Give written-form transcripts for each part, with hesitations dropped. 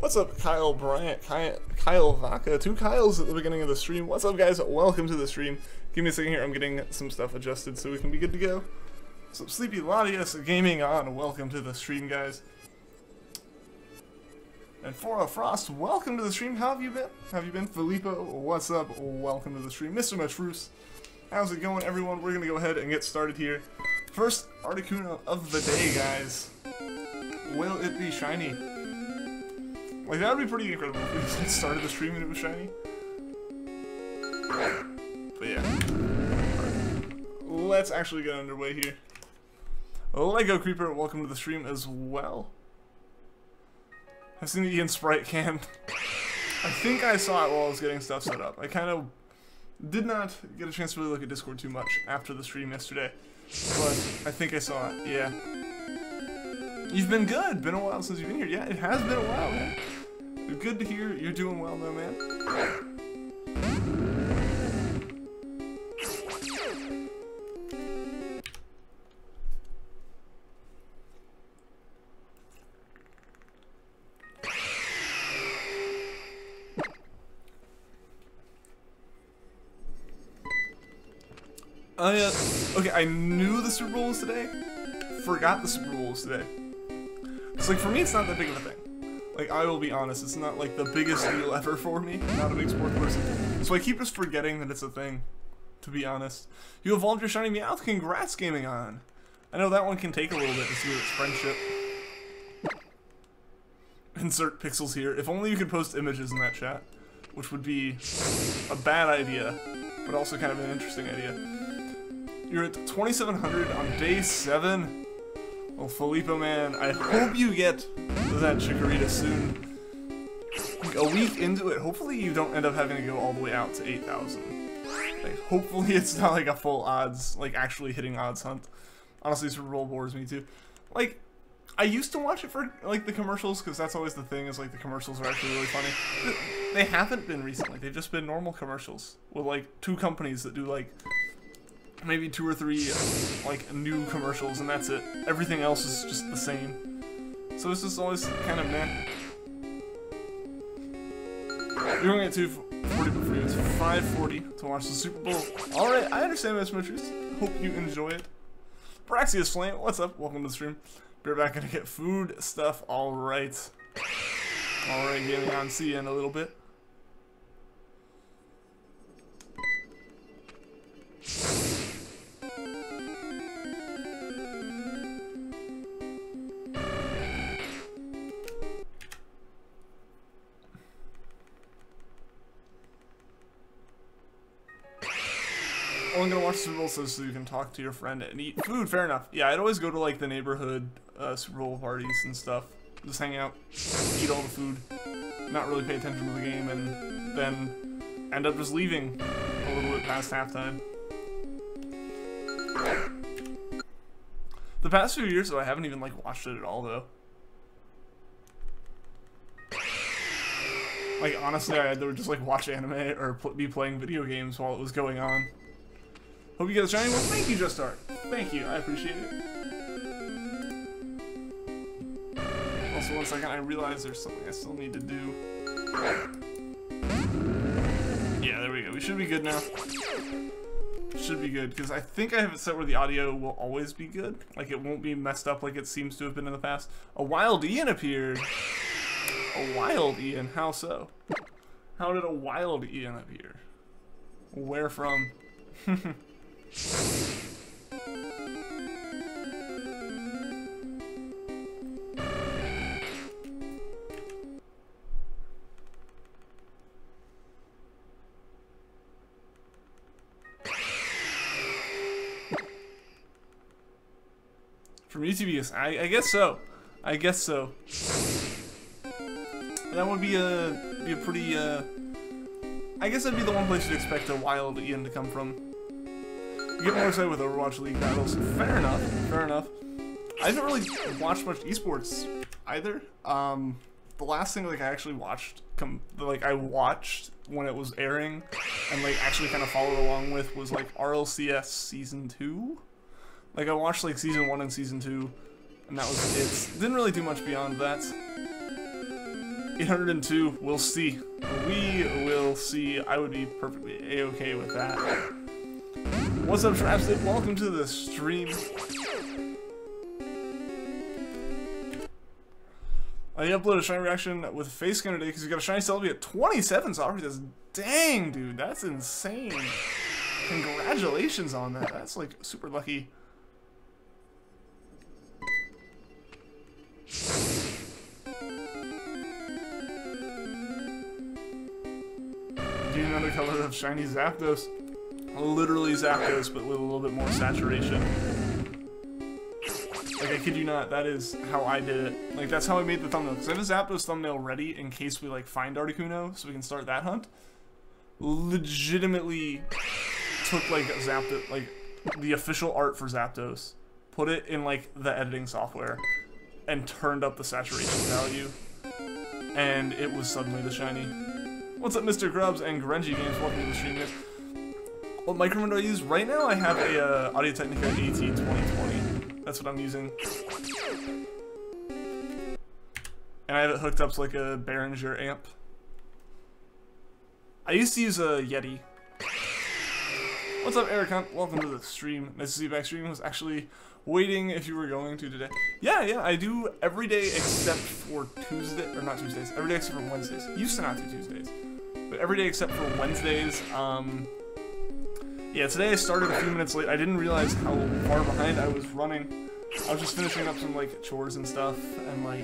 What's up, Kyle Bryant, Kyle Vaca, two Kyles at the beginning of the stream. What's up, guys? Welcome to the stream. Give me a second here. I'm getting some stuff adjusted so we can be good to go. So, Sleepy Latias Gaming on. Welcome to the stream, guys. And Fora Frost, welcome to the stream. How have you been? Have you been? Filippo, what's up? Welcome to the stream. Mr. Matrus, how's it going, everyone? We're gonna go ahead and get started here. First Articuno of the day, guys. Will it be shiny? Like, that would be pretty incredible if we just started the stream and it was shiny. But yeah. Let's actually get underway here. Lego Creeper, welcome to the stream as well. I've seen the Ian Sprite can. I think I saw it while I was getting stuff set up. I kind of did not get a chance to really look at Discord too much after the stream yesterday. But I think I saw it, yeah. You've been good. Been a while since you've been here. Yeah, it has been a while, man. Good to hear you're doing well, though, man. Okay, I knew the Super Bowl was today. Forgot the Super Bowl was today. It's like, for me, it's not that big of a thing. Like, I will be honest, it's not like the biggest deal ever for me. I'm not a big sports person. So I keep just forgetting that it's a thing, to be honest. You evolved your shiny Meowth, congrats, Gaming On. I know that one can take a little bit to see its friendship. Insert pixels here. If only you could post images in that chat, which would be a bad idea, but also kind of an interesting idea. You're at 2,700 on day 7. Well, Filippo, man, I hope you get that Chikorita soon. Like, a week into it, hopefully you don't end up having to go all the way out to 8,000. Like, hopefully it's not like a full odds, like actually hitting odds hunt. Honestly, Super Bowl bores me too. Like, I used to watch it for like the commercials, because that's always the thing, is like the commercials are actually really funny. They haven't been recently. They've just been normal commercials with like 2 companies that do like maybe 2 or 3 like new commercials, and that's it. Everything else is just the same. So it's just always kind of meh. You're going at 240 for you. It's 540 to watch the Super Bowl. Alright, I understand, Miss Mitchers. Hope you enjoy it. Braxius Flame, what's up? Welcome to the stream. We're back gonna get food stuff. Alright. Alright, Gaming On. See you in a little bit. I'm gonna watch Super Bowl so you can talk to your friend and eat food. Fair enough. Yeah, I'd always go to like the neighborhood Super Bowl parties and stuff. Just hang out, eat all the food, not really pay attention to the game, and then end up just leaving a little bit past halftime. The past few years, though, I haven't even like watched it at all, though. Like, honestly, I had to just like watch anime or be playing video games while it was going on. Hope you get a shiny. Well, thank you, Just Start. Thank you, I appreciate it. Also, one second, I realize there's something I still need to do. Yeah, there we go. We should be good now. Should be good, because I think I have it set where the audio will always be good. Like, it won't be messed up like it seems to have been in the past. A wild Ian appeared. A wild Ian? How so? How did a wild Ian appear? Where from? From UTBS, I guess so. I guess so. That would be a pretty, I guess that'd be the one place you'd expect a wild Ian to come from. You get more excited with Overwatch League battles. Fair enough, fair enough. I haven't really watched much esports either. The last thing like I actually watched, I watched when it was airing, and like actually kind of followed along with was like RLCS Season 2. Like, I watched, like, Season 1 and Season 2, and that was it. Didn't really do much beyond that. 802. We'll see. We will see. I would be perfectly a-okay with that. What's up, Trapstick? Welcome to the stream. I uploaded a shiny reaction with a face scanner today because you got a shiny Celebi at 27 Socrates. Dang, dude, that's insane. Congratulations on that. That's like super lucky. Do another color of shiny Zapdos. Literally Zapdos, but with a little bit more saturation. Like, I kid you not, that is how I did it. Like, that's how I made the thumbnail. Because I have a Zapdos thumbnail ready in case we, like, find Articuno, so we can start that hunt. Legitimately took, like, Zapdos, like, the official art for Zapdos, put it in, like, the editing software, and turned up the saturation value. And it was suddenly the shiny. What's up, Mr. Grubbs and Grenji Games? Welcome to the stream, guys. What microphone do I use? Right now, I have a Audio-Technica AT2020. That's what I'm using. And I have it hooked up to like a Behringer amp. I used to use a Yeti. What's up, Eric Hunt? Welcome to the stream. Nice to see you back streaming. I was actually waiting if you were going to today. Yeah, I do every day except for Tuesday, or not Tuesdays, every day except for Wednesdays. Used to not do Tuesdays, but every day except for Wednesdays. Yeah, today I started a few minutes late. I didn't realize how far behind I was running. I was just finishing up some, like, chores and stuff, and, like,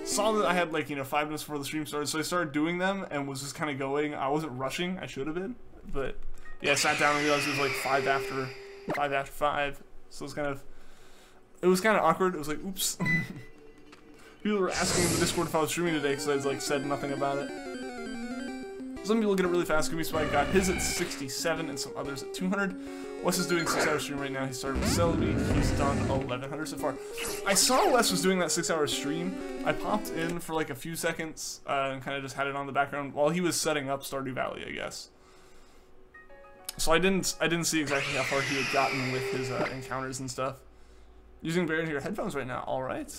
saw that I had, like, you know, 5 minutes before the stream started, so I started doing them and was just kind of going. I wasn't rushing. I should have been, but, yeah, I sat down and realized it was, like, 5 after 5, so it was kind of awkward. It was like, oops. People were asking in the Discord if I was streaming today because I, like, said nothing about it. Some people get it really fast. Scooby Spike got his at 67 and some others at 200. Wes is doing 6-hour stream right now. He started with Celebi. He's done 1100 so far. I saw Wes was doing that 6-hour stream. I popped in for like a few seconds and kind of just had it on the background while he was setting up Stardew Valley, I guess. So I didn't see exactly how far he had gotten with his encounters and stuff. Using Behringer headphones right now. All right.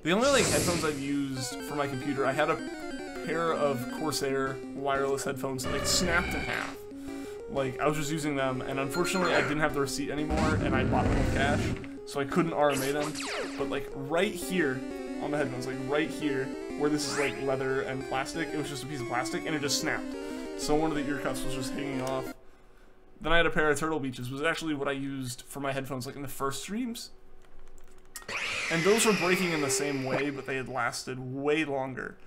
The only like headphones I've used for my computer, I had a pair of Corsair wireless headphones that like snapped in half. Like, I was just using them, and unfortunately I didn't have the receipt anymore, and I bought them with cash, so I couldn't RMA them. But like right here on the headphones, like right here, where this is like leather and plastic, it was just a piece of plastic, and it just snapped. So one of the ear cuffs was just hanging off. Then I had a pair of Turtle Beaches, was actually what I used for my headphones like in the first streams. And those were breaking in the same way, but they had lasted way longer.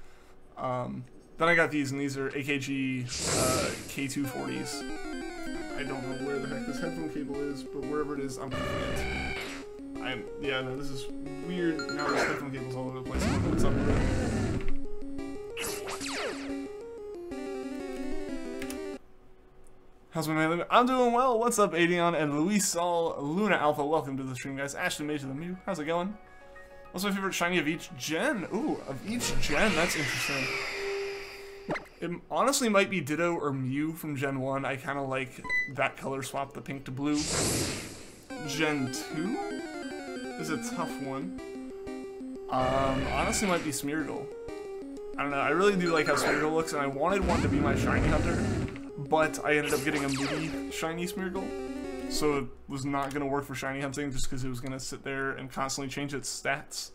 Then I got these, and these are AKG K240s. I don't know where the heck this headphone cable is, but wherever it is, I'm picking it. Yeah, no, this is weird. Now there's headphone cables all over the place. I don't know what's up with it. How's my man? I'm doing well. What's up, Adion and Luis Sol, Luna Alpha? Welcome to the stream, guys. Ashley Mage of the Mew. How's it going? What's my favorite shiny of each gen? Ooh, of each gen? That's interesting. It honestly might be Ditto or Mew from Gen 1. I kind of like that color swap, the pink to blue. Gen 2 is a tough one. Honestly might be Smeargle. I don't know, I really do like how Smeargle looks, and I wanted one to be my shiny hunter, but I ended up getting a moody shiny Smeargle. So it was not going to work for shiny hunting just because it was going to sit there and constantly change its stats,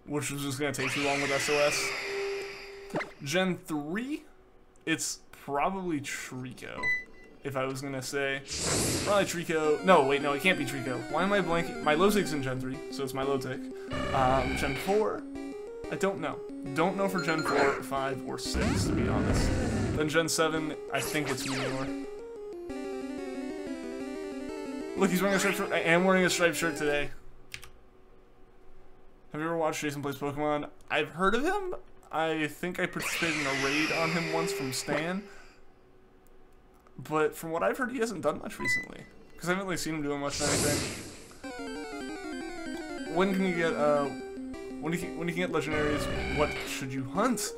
which was just going to take too long with SOS. Gen 3, it's probably Treecko, if I was going to say. Probably Treecko. No, wait, no, it can't be Treecko. Why am I blanking? My Lotec's in Gen 3, so it's my Lotec. Gen 4, I don't know. Don't know for Gen 4, 5, or 6, to be honest. Then Gen 7, I think it's Meteor. Look, he's wearing a striped shirt. I am wearing a striped shirt today. Have you ever watched Jason Plays Pokemon? I've heard of him. I think I participated in a raid on him once from Stan. But from what I've heard, he hasn't done much recently. Because I haven't really seen him doing much of anything. When can you get, when you can get legendaries, what should you hunt?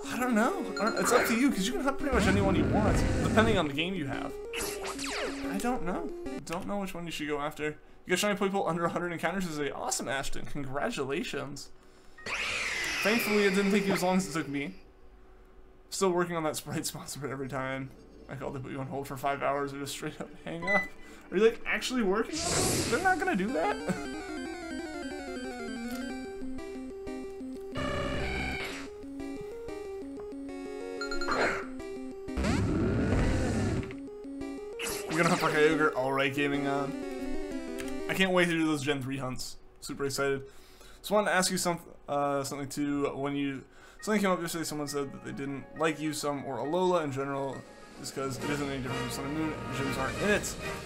I don't know. It's up to you, because you can hunt pretty much anyone you want, depending on the game you have. I don't know. Don't know which one you should go after. You got shiny Poipole under 100 encounters is awesome, Ashton. Congratulations. Thankfully, it didn't take you as long as it took me. Still working on that Sprite sponsor, but every time I called, they put you on hold for 5 hours or just straight up hang up. Are you like actually working on it? They're not gonna do that. I'm gonna hunt for Kyogre. Alright, gaming on. I can't wait to do those Gen 3 hunts. Super excited. Just wanted to ask you something too. Something came up yesterday, someone said that they didn't like Usum or Alola in general, just because it isn't any different from Sun and Moon, gyms aren't in it.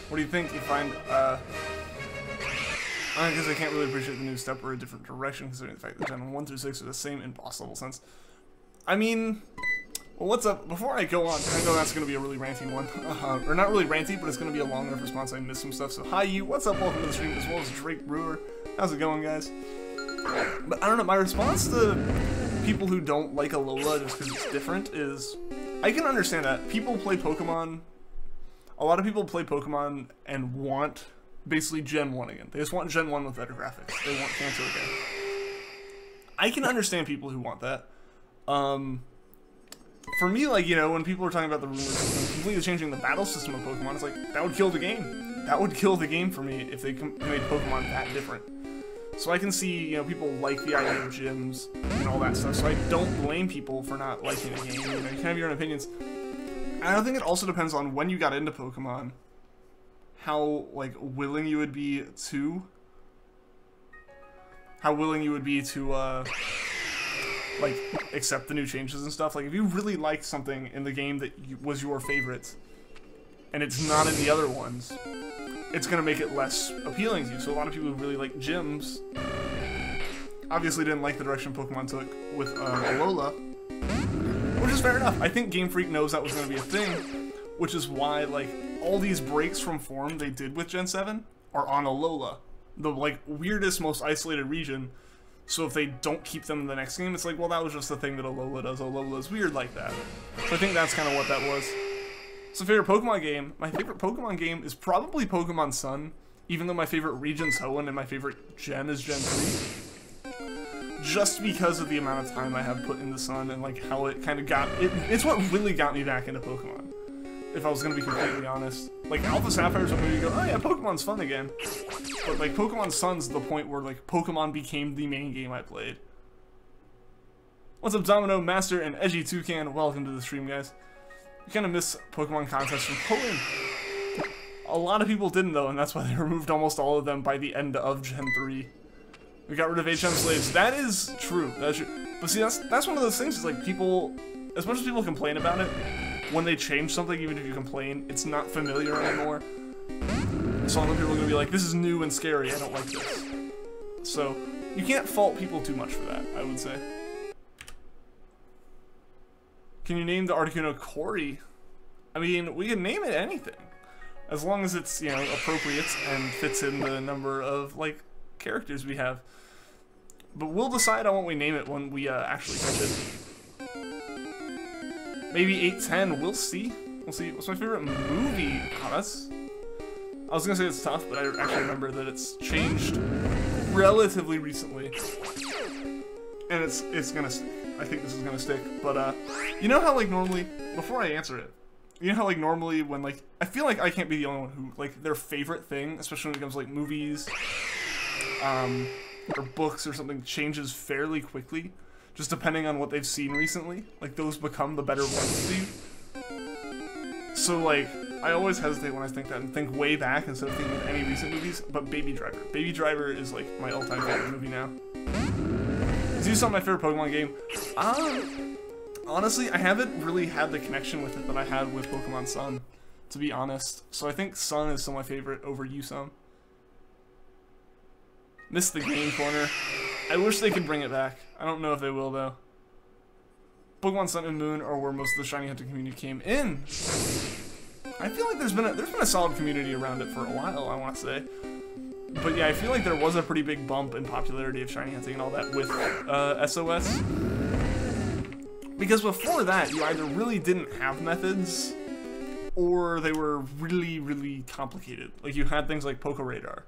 What do you think? You find, I guess I can't really appreciate the new step or a different direction, considering the fact that Gen 1 through 6 are the same in possible sense. I mean, well, what's up? Before I go on, I know that's going to be a really ranty one. Or not really ranty, but it's going to be a long enough response. I missed some stuff. So, hi, you. What's up? Welcome to the stream, as well as Drake Brewer. How's it going, guys? But I don't know. My response to people who don't like Alola just because it's different is, I can understand that. People play Pokemon. A lot of people play Pokemon and want basically Gen 1 again. They just want Gen 1 with better graphics. They want Kanto again. I can understand people who want that. For me, like, you know, when people are talking about the rumors of completely changing the battle system of Pokemon, it's like, that would kill the game. That would kill the game for me if they made Pokemon that different. So I can see, you know, people like the idea of gyms and all that stuff, so I don't blame people for not liking a game. You know, you can have your own opinions. And I think it also depends on when you got into Pokemon, how, like, willing you would be to... like, accept the new changes and stuff. Like, if you really liked something in the game that was your favorite, and it's not in the other ones, it's gonna make it less appealing to you. So a lot of people who really like gyms obviously didn't like the direction Pokemon took with Alola, which is fair enough. I think Game Freak knows that was gonna be a thing, which is why, like, all these breaks from form they did with Gen 7 are on Alola, the, like, weirdest, most isolated region. So if they don't keep them in the next game, it's like, well, that was just the thing that Alola does. Alola's weird like that. So I think that's kind of what that was. So favorite Pokemon game? My favorite Pokemon game is probably Pokemon Sun, even though my favorite region's Hoenn and my favorite gen is Gen 3. Just because of the amount of time I have put into Sun and, like, how it kind of got... It's what really got me back into Pokemon, if I was going to be completely honest. Like, Alpha Sapphire is when you go, oh yeah, Pokemon's fun again. But, like, Pokemon Sun's the point where, like, Pokemon became the main game I played. What's up, Domino, Master, and Edgy Toucan? Welcome to the stream, guys. You kind of miss Pokemon contests from Poland. A lot of people didn't, though, and that's why they removed almost all of them by the end of Gen 3. We got rid of HM slaves. That is true. That's true. But see, that's one of those things, is like, people, as much as people complain about it, when they change something, even if you complain, it's not familiar anymore. So other people are gonna be like, this is new and scary, I don't like this. So, you can't fault people too much for that, I would say. Can you name the Articuno Corey? I mean, we can name it anything. As long as it's, you know, appropriate and fits in the number of, like, characters we have. But we'll decide on what we name it when we actually catch it. Maybe 810, we'll see. We'll see. What's my favorite movie? Oh, that's... I was gonna say it's tough, but I actually remember that it's changed relatively recently. And it's gonna stick. I think this is gonna stick. But, you know how, like, normally... Before I answer it, you know how, like, normally when, like... I feel like I can't be the only one who, like, their favorite thing, especially when it comes to, like, movies, or books or something, changes fairly quickly. Just depending on what they've seen recently. Like, those become the better ones to you. So, like, I always hesitate when I think that and think way back instead of thinking of any recent movies, but Baby Driver. Baby Driver is, like, my all-time favorite movie now. Is Usum my favorite Pokemon game? Honestly, I haven't really had the connection with it that I had with Pokemon Sun, to be honest. So I think Sun is still my favorite over Usum. Missed the game corner. I wish they could bring it back. I don't know if they will, though. Pokemon Sun and Moon are where most of the shiny hunting community came in. I feel like there's been a solid community around it for a while, I want to say. But yeah, I feel like there was a pretty big bump in popularity of shiny hunting and all that with SOS. Because before that, you either really didn't have methods, or they were really, really complicated. Like, you had things like Poco Radar,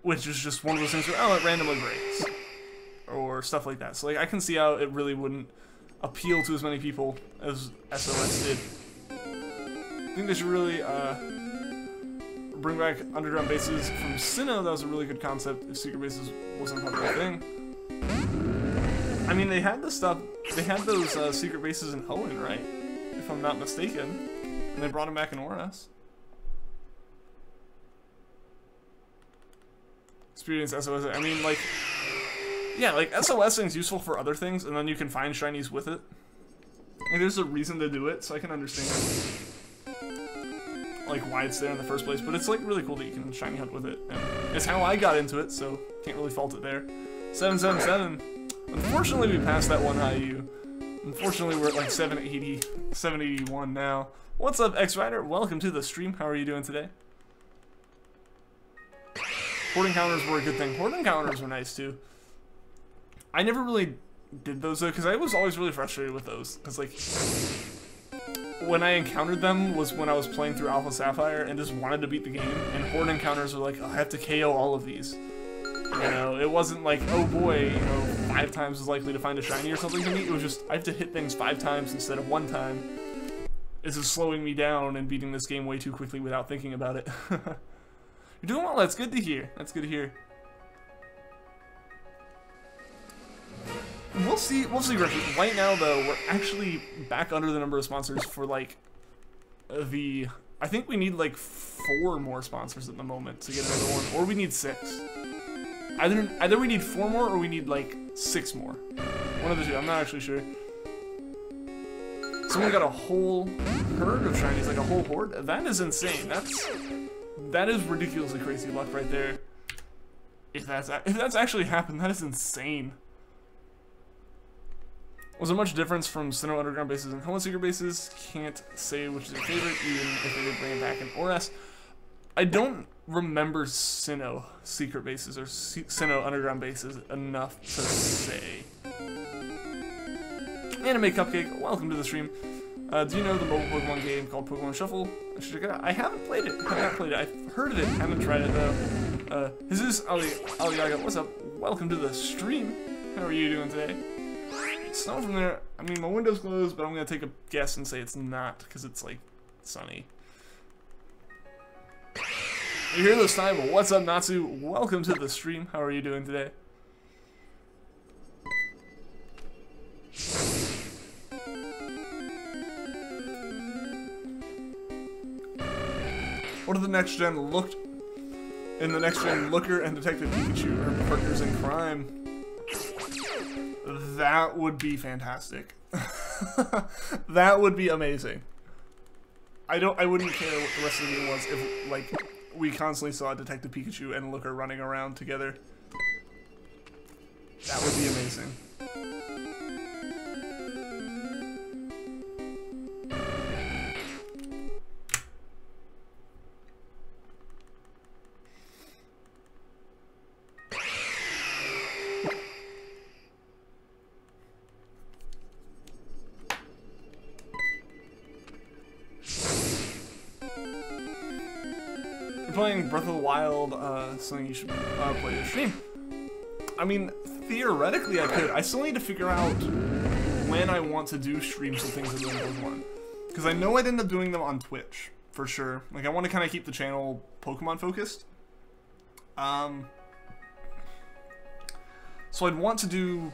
which is just one of those things where, oh, it randomly breaks. or stuff like that. So like I can see how it really wouldn't appeal to as many people as SOS did. I think they should really bring back underground bases from Sinnoh. That was a really good concept if secret bases wasn't a popular thing. I mean, they had the stuff, they had those secret bases in Hoenn, right? If I'm not mistaken. And they brought them back in ORAS. Experience SOS. I mean, like, yeah, like SOSing is useful for other things, and then you can find shinies with it. And there's a reason to do it, so I can understand like why it's there in the first place. But it's like really cool that you can shiny hunt with it. And it's how I got into it, so can't really fault it there. 777. Unfortunately, we passed that one IU. Unfortunately, we're at like 780, 781 now. What's up, X-Rider? Welcome to the stream. How are you doing today? Horde encounters were a good thing. Horde encounters were nice too. I never really did those though, because I was always really frustrated with those. Because like, when I encountered them was when I was playing through Alpha Sapphire and just wanted to beat the game. And Horde encounters were like, oh, I have to KO all of these. You know, it wasn't like, oh boy, you know, 5 times as likely to find a shiny or something to me. It was just, I have to hit things 5 times instead of 1 time. This is slowing me down and beating this game way too quickly without thinking about it. You're doing well, that's good to hear. That's good to hear. We'll see, Griffin. Right now, though, we're actually back under the number of sponsors for, like, I think we need, like, 4 more sponsors at the moment to get another one. Or we need 6. Either we need 4 more or we need, like, 6 more. One of the two, I'm not actually sure. Someone got a whole herd of shinies, like a whole horde? That is insane. That is ridiculously crazy luck right there. If that's actually happened, that is insane. Was there much difference from Sinnoh underground bases and Hoenn secret bases? Can't say which is your favorite, even if they did bring it back in ORAS. I don't remember Sinnoh secret bases or Sinnoh underground bases enough to say. Anime Cupcake, welcome to the stream. Do you know the mobile Pokemon game called Pokemon Shuffle? I should check it out. I haven't played it. I've heard of it. Haven't tried it though. Jesus Aliaga, what's up? Welcome to the stream. How are you doing today? Snow from there. I mean, my window's closed, but I'm gonna take a guess and say it's not because it's like sunny. You hear this time? What's up, Natsu? Welcome to the stream. How are you doing today? What are the next gen looked in the next gen Looker and Detective Pikachu are partners in crime? That would be fantastic. That would be amazing. I wouldn't care what the rest of the game was if like we constantly saw Detective Pikachu and Looker running around together. That would be amazing. Playing Breath of the Wild, something you should play to stream. I mean, theoretically I could. I still need to figure out when I want to do streams and things of Pokemon. Because I know I'd end up doing them on Twitch, for sure. Like, I want to kind of keep the channel Pokemon focused. So I'd want to do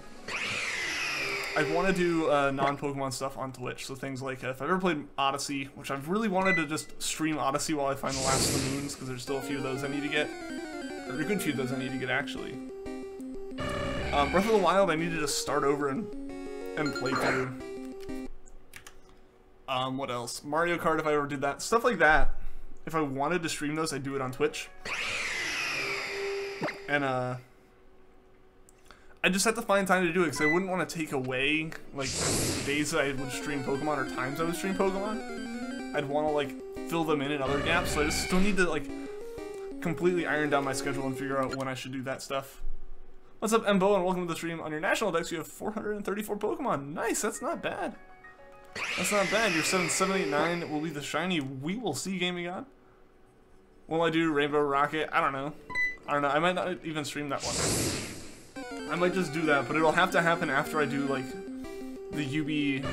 non-Pokemon stuff on Twitch, so things like if I've ever played Odyssey, which I've really wanted to just stream Odyssey while I find the last of the moons, because there's still a few of those I need to get, or a good few of those I need to get actually. Breath of the Wild I need to just start over and play through. What else? Mario Kart if I ever did that, stuff like that. If I wanted to stream those, I'd do it on Twitch. And I just have to find time to do it because I wouldn't want to take away like days that I would stream Pokemon or times I would stream Pokemon. I'd want to like fill them in other gaps, so I just still need to like completely iron down my schedule and figure out when I should do that stuff. What's up, Embo, and welcome to the stream. On your national dex, you have 434 Pokemon. Nice, that's not bad. That's not bad. Your 7789 will be the shiny. We will see, Gaming God. Will I do Rainbow Rocket? I don't know. I might not even stream that one. I might just do that, but it'll have to happen after I do, like, the UB...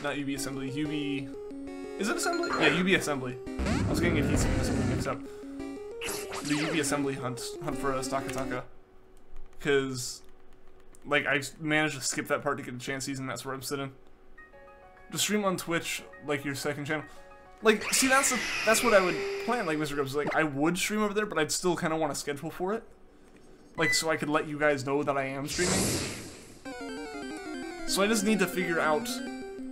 Not UB assembly, UB... Is it assembly? Yeah, UB assembly. I was getting adhesive and assembly mixed up. The UB assembly hunt for a Stakataka. Because, like, I managed to skip that part to get a chance season, that's where I'm sitting. Just stream on Twitch, like, your second channel. Like, see, that's what I would plan, like, Mr. Grubbs. Like, I would stream over there, but I'd still kind of want to schedule for it. Like, so I could let you guys know that I am streaming. So I just need to figure out,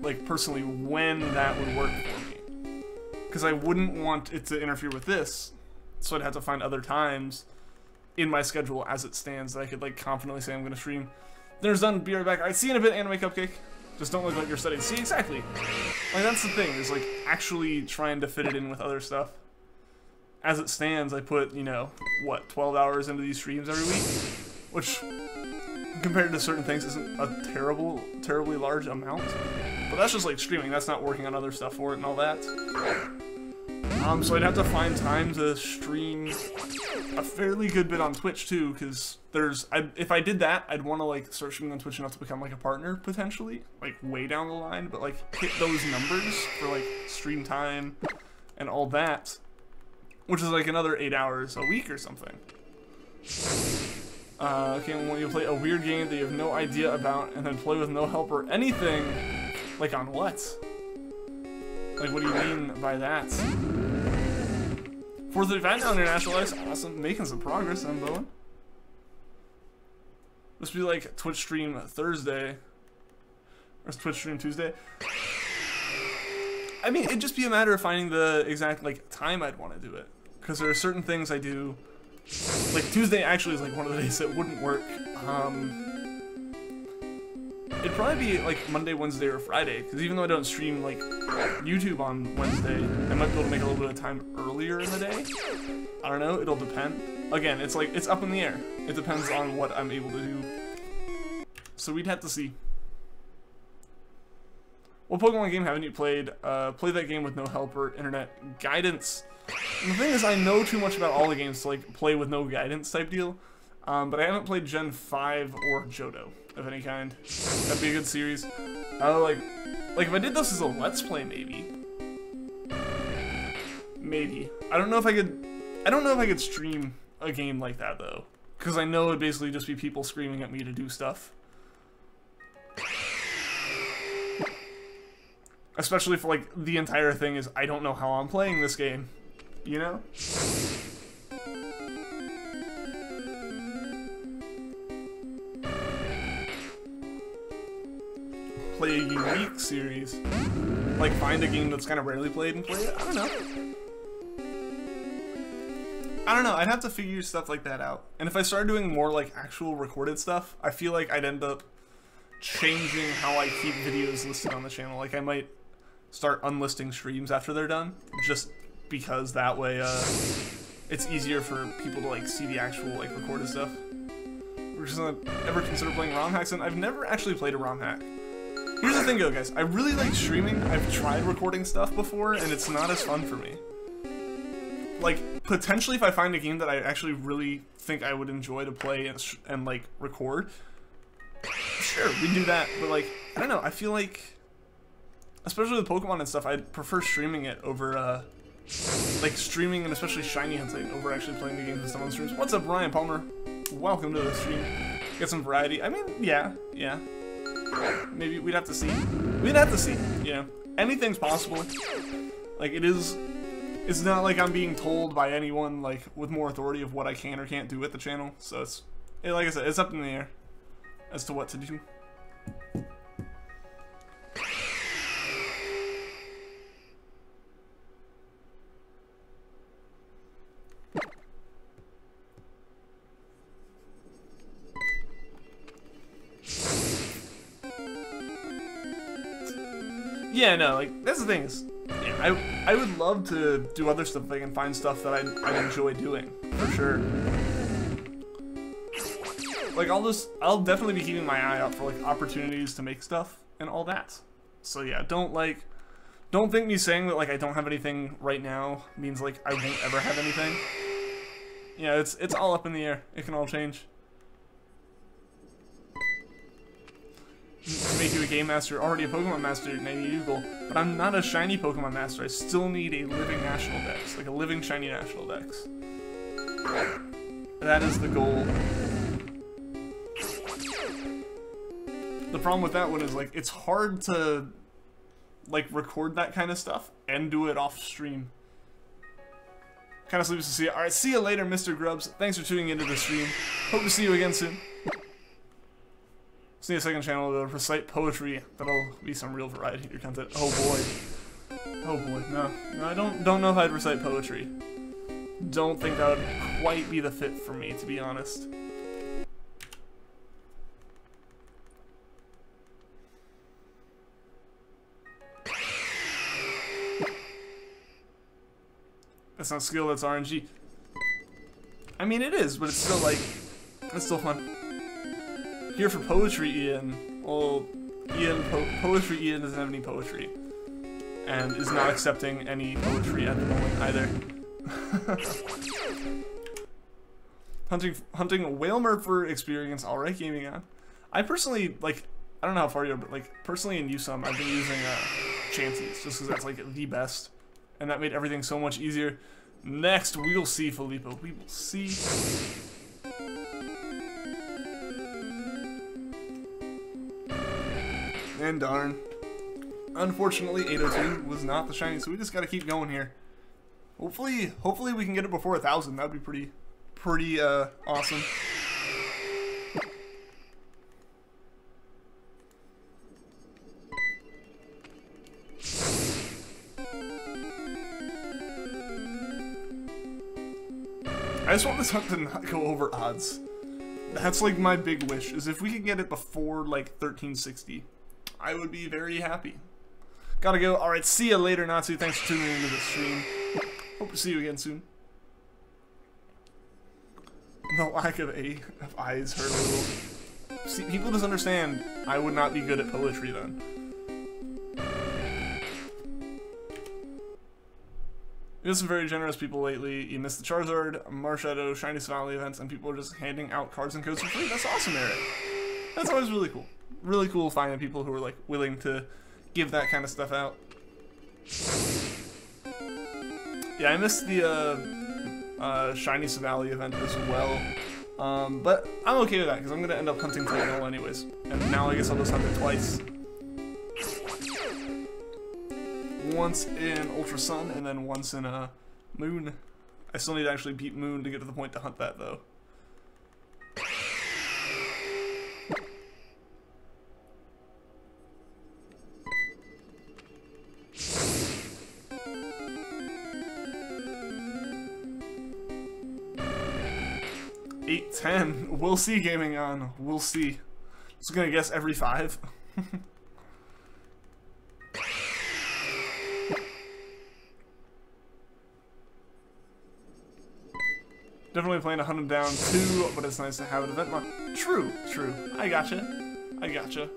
like, personally, when that would work for me. Because I wouldn't want it to interfere with this, so I'd have to find other times in my schedule as it stands that I could, like, confidently say I'm going to stream. There's done, be right back. I see you in a bit, Anime Cupcake. Just don't look like you're studying. See, exactly. Like, that's the thing, is, like, actually trying to fit it in with other stuff. As it stands, I put, you know, what, 12 hours into these streams every week? Which, compared to certain things, isn't a terribly large amount. But that's just, like, streaming. That's not working on other stuff for it and all that. So I'd have to find time to stream a fairly good bit on Twitch, too, because if I did that, I'd want to, like, start streaming on Twitch enough to become, like, a partner, potentially. Like, way down the line, but, like, hit those numbers for, like, stream time and all that. Which is, like, another 8 hours a week or something. Okay, when you play a weird game that you have no idea about and then play with no help or anything, like, on what? Like, what do you mean by that? 435 now International Ice. Awesome. Making some progress, I'm Bowen. This would be like Twitch stream Thursday. Or Twitch stream Tuesday. I mean, it'd just be a matter of finding the exact, like, time I'd want to do it. Because there are certain things I do. Like, Tuesday actually is, like, one of the days that wouldn't work. It'd probably be, like, Monday, Wednesday, or Friday. Because even though I don't stream, like, YouTube on Wednesday, I might be able to make a little bit of time earlier in the day. I don't know. It'll depend. Again, it's, like, it's up in the air. It depends on what I'm able to do. So we'd have to see. What Pokemon game haven't you played? Play that game with no help or internet guidance. And the thing is, I know too much about all the games to, like, play with no guidance type deal. But I haven't played Gen 5 or Johto of any kind. That'd be a good series. Like if I did this as a Let's Play, maybe. Maybe. I don't know if I could stream a game like that, though. Because I know it'd basically just be people screaming at me to do stuff. Especially if, like, the entire thing is, I don't know how I'm playing this game. You know? Play a unique series. Like, find a game that's kind of rarely played and play it? I don't know. I'd have to figure stuff like that out. And if I started doing more, like, actual recorded stuff, I feel like I'd end up changing how I keep videos listed on the channel. Like, I might start unlisting streams after they're done, just because that way, it's easier for people to, like, see the actual, like, recorded stuff. We're just gonna ever consider playing ROM hacks, and I've never actually played a ROM hack. Here's the thing, though, guys. I really like streaming. I've tried recording stuff before, and it's not as fun for me. Like, potentially if I find a game that I actually really think I would enjoy to play and like, record, sure, we can do that. But, like, I don't know. I feel like, especially with Pokemon and stuff, I'd prefer streaming it over, like, streaming and especially shiny hunting over actually playing the games and stuff on the streams. What's up, Ryan Palmer? Welcome to the stream. Get some variety. I mean, yeah. Maybe we'd have to see. You know, anything's possible. Like, it's not like I'm being told by anyone, like, with more authority of what I can or can't do with the channel. So it's, like I said, it's up in the air as to what to do. Yeah, no, like, that's the thing is, yeah, I would love to do other stuff if I can find stuff that I'd enjoy doing, for sure. Like, I'll definitely be keeping my eye out for, like, opportunities to make stuff and all that. So yeah, don't think me saying that, like, I don't have anything right now means, like, I won't ever have anything. Yeah, it's all up in the air. It can all change. to make you a game master, already a Pokemon master, Eagle, but I'm not a shiny Pokemon master. I still need a living national dex, like a living shiny national dex. That is the goal. The problem with that one is, like, it's hard to, like, record that kind of stuff and do it off stream. Kind of sleeps to see you. Alright, see you later, Mr. Grubbs. Thanks for tuning into the stream. Hope to see you again soon. See a second channel to recite poetry. That'll be some real variety in your content. Oh boy. Oh boy. No, I don't know if I'd recite poetry. Don't think that would quite be the fit for me, to be honest. That's not skill, that's RNG. I mean, it is, but it's still like, it's still fun. Here for poetry, Ian. Well, poetry Ian doesn't have any poetry. And is not accepting any poetry at the moment either. Hunting Whalmer for experience, alright, gaming on. I personally, like, I don't know how far you are, but like, personally in USUM, I've been using Chanseys, just because that's like the best. And that made everything so much easier. Next, we will see, Filippo. We will see. And darn. Unfortunately, 802 was not the shiny, so we just gotta keep going here. Hopefully we can get it before 1,000. That'd be pretty awesome. I just want this hunt to not go over odds. That's like my big wish, is if we could get it before like 1360, I would be very happy. Gotta go. Alright, see ya later, Natsu. Thanks for tuning into the stream. Hope to see you again soon. The lack of eyes hurt a little. See, people just understand I would not be good at poetry then. You have some very generous people lately. You missed the Charizard, Marshadow, Shiny Valley events, and people are just handing out cards and codes for free. That's awesome, Eric. That's always really cool. Really cool finding people who are like willing to give that kind of stuff out. Yeah, I missed the Shiny Valley event as well. But I'm okay with that because I'm gonna end up hunting Treecko anyways. And now I guess I'll just hunt it twice. Once in Ultra Sun, and then once in Moon. I still need to actually beat Moon to get to the point to hunt that, though. $8.10. We'll see, gaming on. We'll see. Just gonna guess every 5. Definitely plan to hunt him down too, but it's nice to have an event mark. True. I gotcha.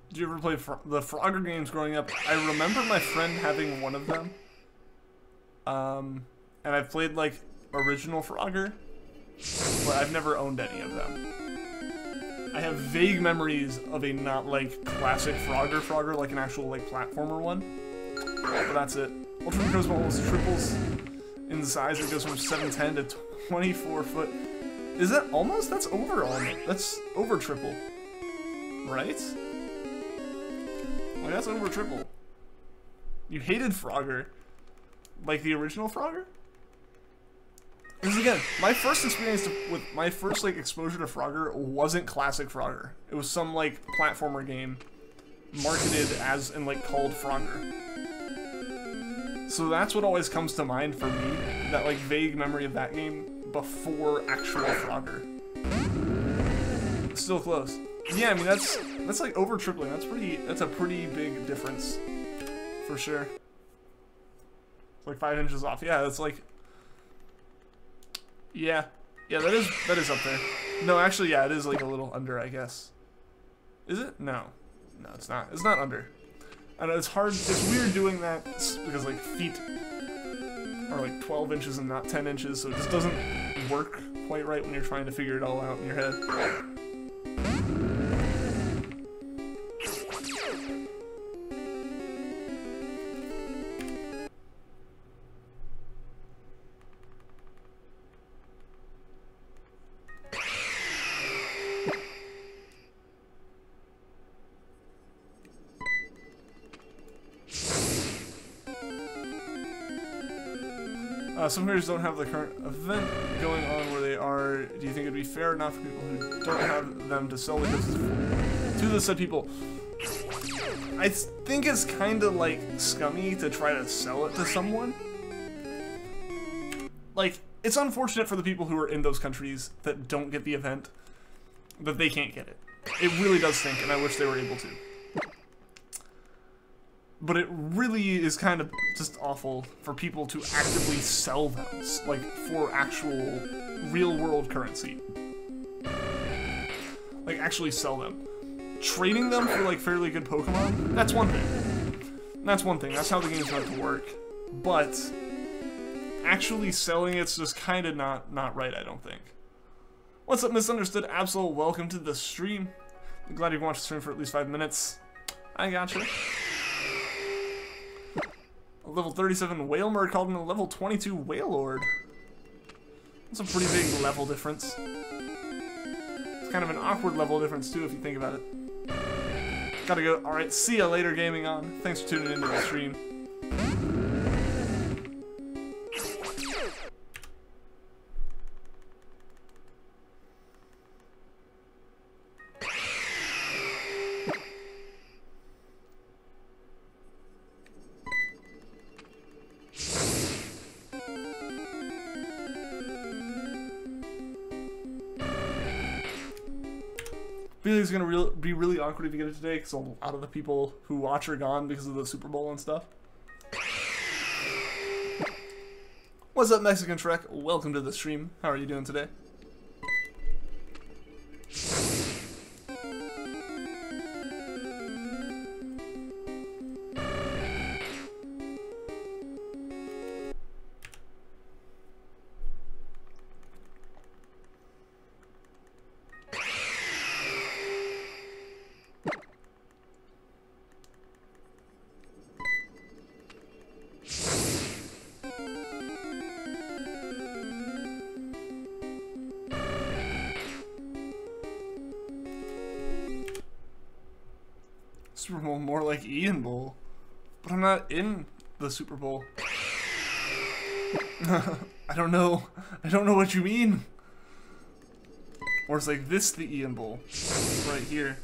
Did you ever play the Frogger games growing up? I remember my friend having one of them. And I've played, like, original Frogger, but I've never owned any of them. I have vague memories of a not, like, classic Frogger, like an actual, like, platformer one. But that's it. Ultra Micros almost triples in size. It goes from 7'10" to 24 foot. Is that almost? That's over almost. That's over triple. Right? Like, that's over triple. You hated Frogger. Like the original Frogger? Because again, my first experience with my first like exposure to Frogger wasn't classic Frogger. It was some like platformer game marketed as and like called Frogger. So that's what always comes to mind for me, that like vague memory of that game before actual Frogger. Still close. Yeah, I mean that's like over tripling. That's a pretty big difference. For sure. It's like 5 inches off. Yeah, that's like yeah, that is up there. No, actually, yeah, it is like a little under, I guess. Is it? No, it's not. It's not under. I know it's hard. It's weird doing that because like feet are like 12 inches and not 10 inches, so it just doesn't work quite right when you're trying to figure it all out in your head. Some players don't have the current event going on where they are. Do you think it'd be fair enough for people who don't have them to sell the goods to the said people? I think it's kind of like scummy to try to sell it to someone. Like, it's unfortunate for the people who are in those countries that don't get the event, that they can't get it. It really does stink, and I wish they were able to. But it really is kind of just awful for people to actively sell them, like, for actual real-world currency. Like, actually sell them. Trading them for, like, fairly good Pokemon, that's one thing. That's one thing, that's how the game's meant to work. But actually selling it's just kind of not right, I don't think. What's up, Misunderstood Absol? Welcome to the stream. I'm glad you've watched the stream for at least 5 minutes. I gotcha. A level 37 Wailmer called in a level 22 Wailord. That's a pretty big level difference. It's kind of an awkward level difference too if you think about it. Gotta go. Alright, see ya later, Gaming On. Thanks for tuning into the stream. I feel like it's gonna be really awkward if you get it today, because a lot of the people who watch are gone because of the Super Bowl and stuff. What's up, Mexican Trek? Welcome to the stream. How are you doing today? Super Bowl more like Ian Bowl, but I'm not in the Super Bowl. I don't know what you mean. Or it's like this, the Ian Bowl, right here.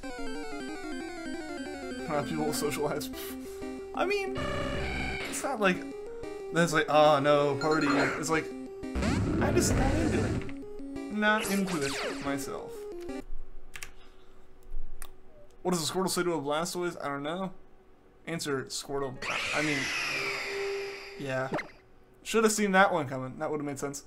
People will socialize. I mean, it's not like that's like, oh no, party. It's like I'm just not into it. Not into it myself. What does a Squirtle say to a Blastoise? I don't know. Answer, Squirtle. I mean, yeah. Should have seen that one coming. That would have made sense.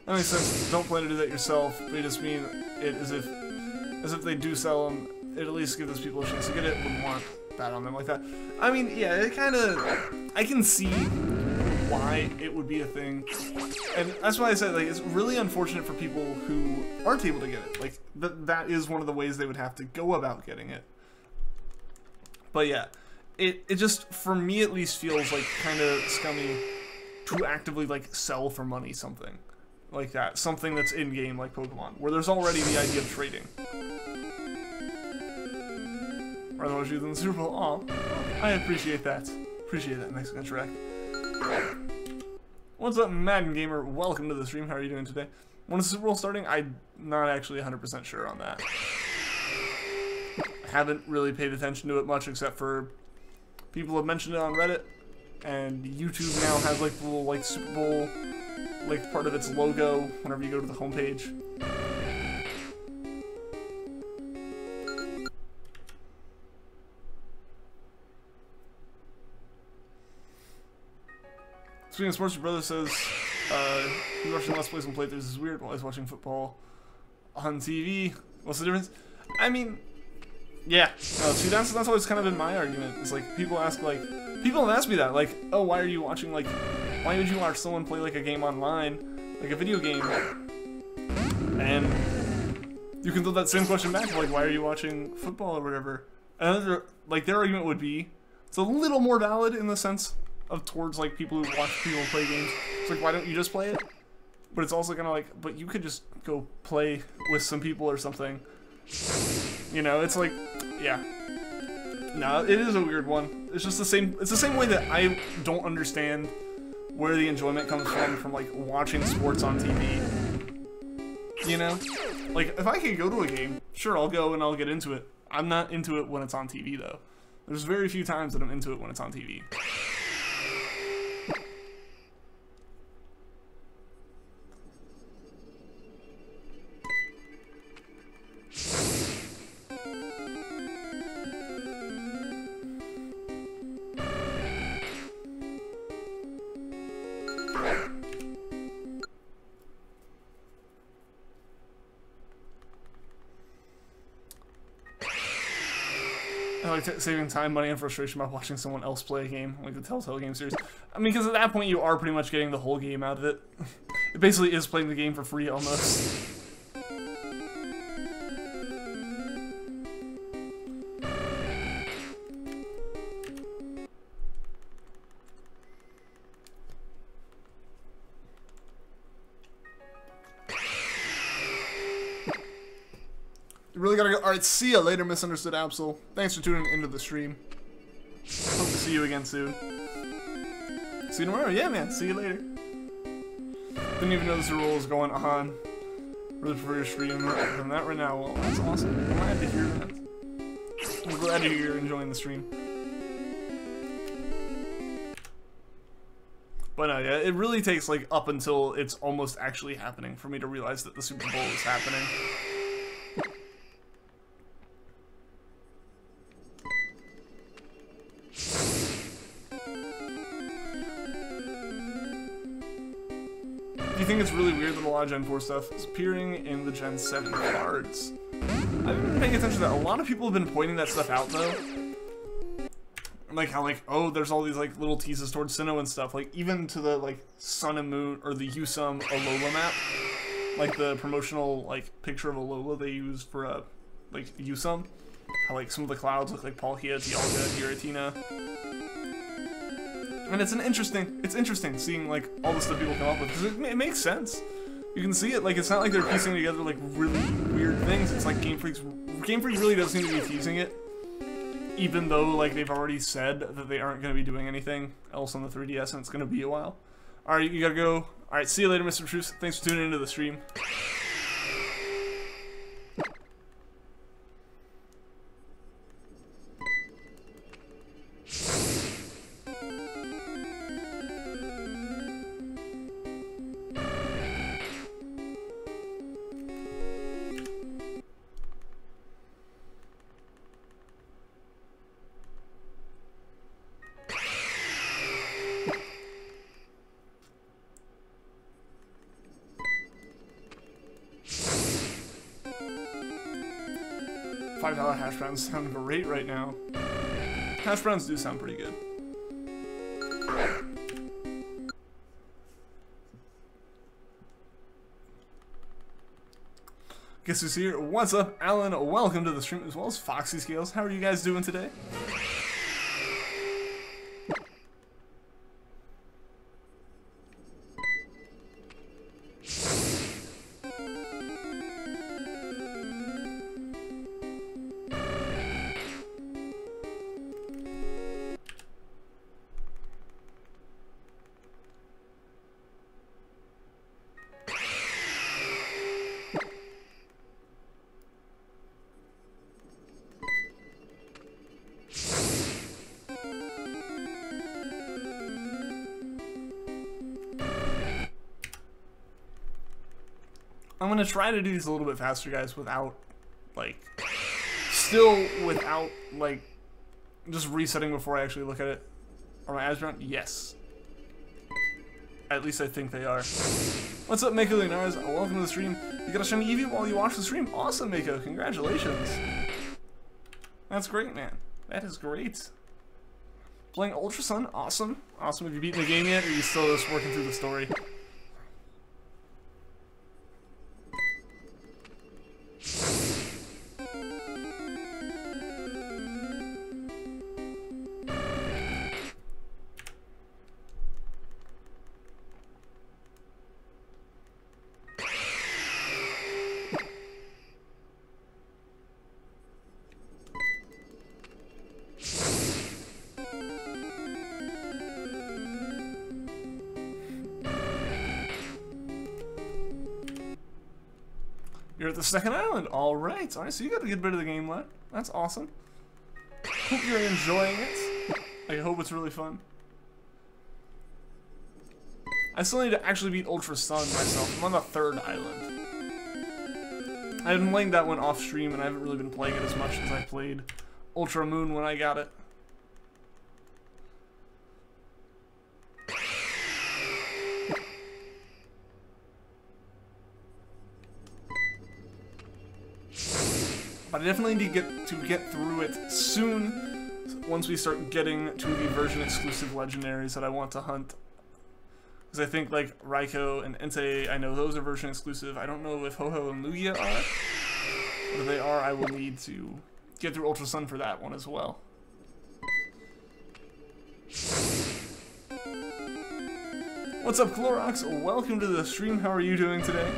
That makes sense. Don't plan to do that yourself. They just mean it as if they do sell them. It at least give those people a chance to get it. Wouldn't want that on them like that. I mean, yeah, it kind of. I can see why it would be a thing, and that's why I said like it's really unfortunate for people who aren't able to get it. Like that is one of the ways they would have to go about getting it. But yeah, it just for me at least feels like kind of scummy to actively like sell for money something like that, something that's in game like Pokemon, where there's already the idea of trading. Rather much you than the Super Bowl. Aw, I appreciate that. Appreciate that, Mexican Trek. What's up, Madden Gamer? Welcome to the stream. How are you doing today? When is the Super Bowl starting? I'm not actually 100% sure on that. Haven't really paid attention to it much, except for people have mentioned it on Reddit, and YouTube now has like the little like Super Bowl like part of its logo whenever you go to the homepage. Speaking of sports, your brother says he's watching Let's Plays and playthroughs is weird while he's watching football on TV. What's the difference? I mean, yeah. No, see, that's always kind of been my argument. It's like people ask, like, people have asked me that, like, oh, why are you watching, like, why would you watch someone play like a game online, like a video game? And you can throw that same question back, like, why are you watching football or whatever? And like their argument would be, it's a little more valid in the sense of towards like people who watch people play games. It's like, why don't you just play it? But it's also kind of like, but you could just go play with some people or something. You know, it's like, yeah. No, it is a weird one. It's just the same. It's the same way that I don't understand where the enjoyment comes from like watching sports on TV. You know, like if I could go to a game, sure, I'll go and I'll get into it. I'm not into it when it's on TV though. There's very few times that I'm into it when it's on TV. I like saving time, money, and frustration by watching someone else play a game, like the Telltale game series. I mean, because at that point you are pretty much getting the whole game out of it. It basically is playing the game for free, almost. Really gotta go. Alright, see ya later, Misunderstood Absol. Thanks for tuning into the stream. Hope to see you again soon. See you tomorrow? Yeah, man. See you later. Didn't even know this rule was going on. Really prefer your stream than that right now. Well, that's awesome. I'm glad to hear that. I'm glad to hear you're enjoying the stream. But no, yeah, it really takes like up until it's almost actually happening for me to realize that the Super Bowl is happening. Do you think it's really weird that a lot of Gen 4 stuff is appearing in the Gen 7 cards? I've been paying attention to that. A lot of people have been pointing that stuff out, though. Like how, like, oh, there's all these, like, little teases towards Sinnoh and stuff. Like, even to the, like, Sun and Moon, or the Yusum Alola map. Like, the promotional, like, picture of Alola they used for, like, Yusum. How, like, some of the clouds look like Poochyena, Dialga, Giratina. And it's interesting seeing like all the stuff people come up with, because it makes sense. You can see it, like it's not like they're piecing together like really weird things. It's like Game Freak really does seem to be teasing it, even though like they've already said that they aren't going to be doing anything else on the 3DS and it's going to be a while. All right, you gotta go. All right, see you later, Mr. Truce. Thanks for tuning into the stream. $5 hash browns sound great right now. Hash browns do sound pretty good. Guess who's here? What's up, Alan? Welcome to the stream, as well as Foxy Scales. How are you guys doing today? I'm gonna try to do these a little bit faster, guys, without, like, still without, like, just resetting before I actually look at it. Are my eyes brown? Yes. At least I think they are. What's up, Mako Leonards? Welcome to the stream. You got a shiny Eevee while you watch the stream? Awesome, Mako. Congratulations. That's great, man. That is great. Playing Ultra Sun? Awesome. Awesome. Have you beaten the game yet, or are you still just working through the story? You're at the second island. Alright, so you got a good bit of the game left. That's awesome. Hope you're enjoying it. I hope it's really fun. I still need to actually beat Ultra Sun myself. I'm on the third island. I've been playing that one off stream, and I haven't really been playing it as much as I played Ultra Moon when I got it. But I definitely need to get through it soon, once we start getting to the version-exclusive legendaries that I want to hunt. Because I think, like, Raikou and Entei, I know those are version-exclusive. I don't know if Ho-Oh and Lugia are. But if they are, I will need to get through Ultra Sun for that one as well. What's up, Clorox? Welcome to the stream. How are you doing today?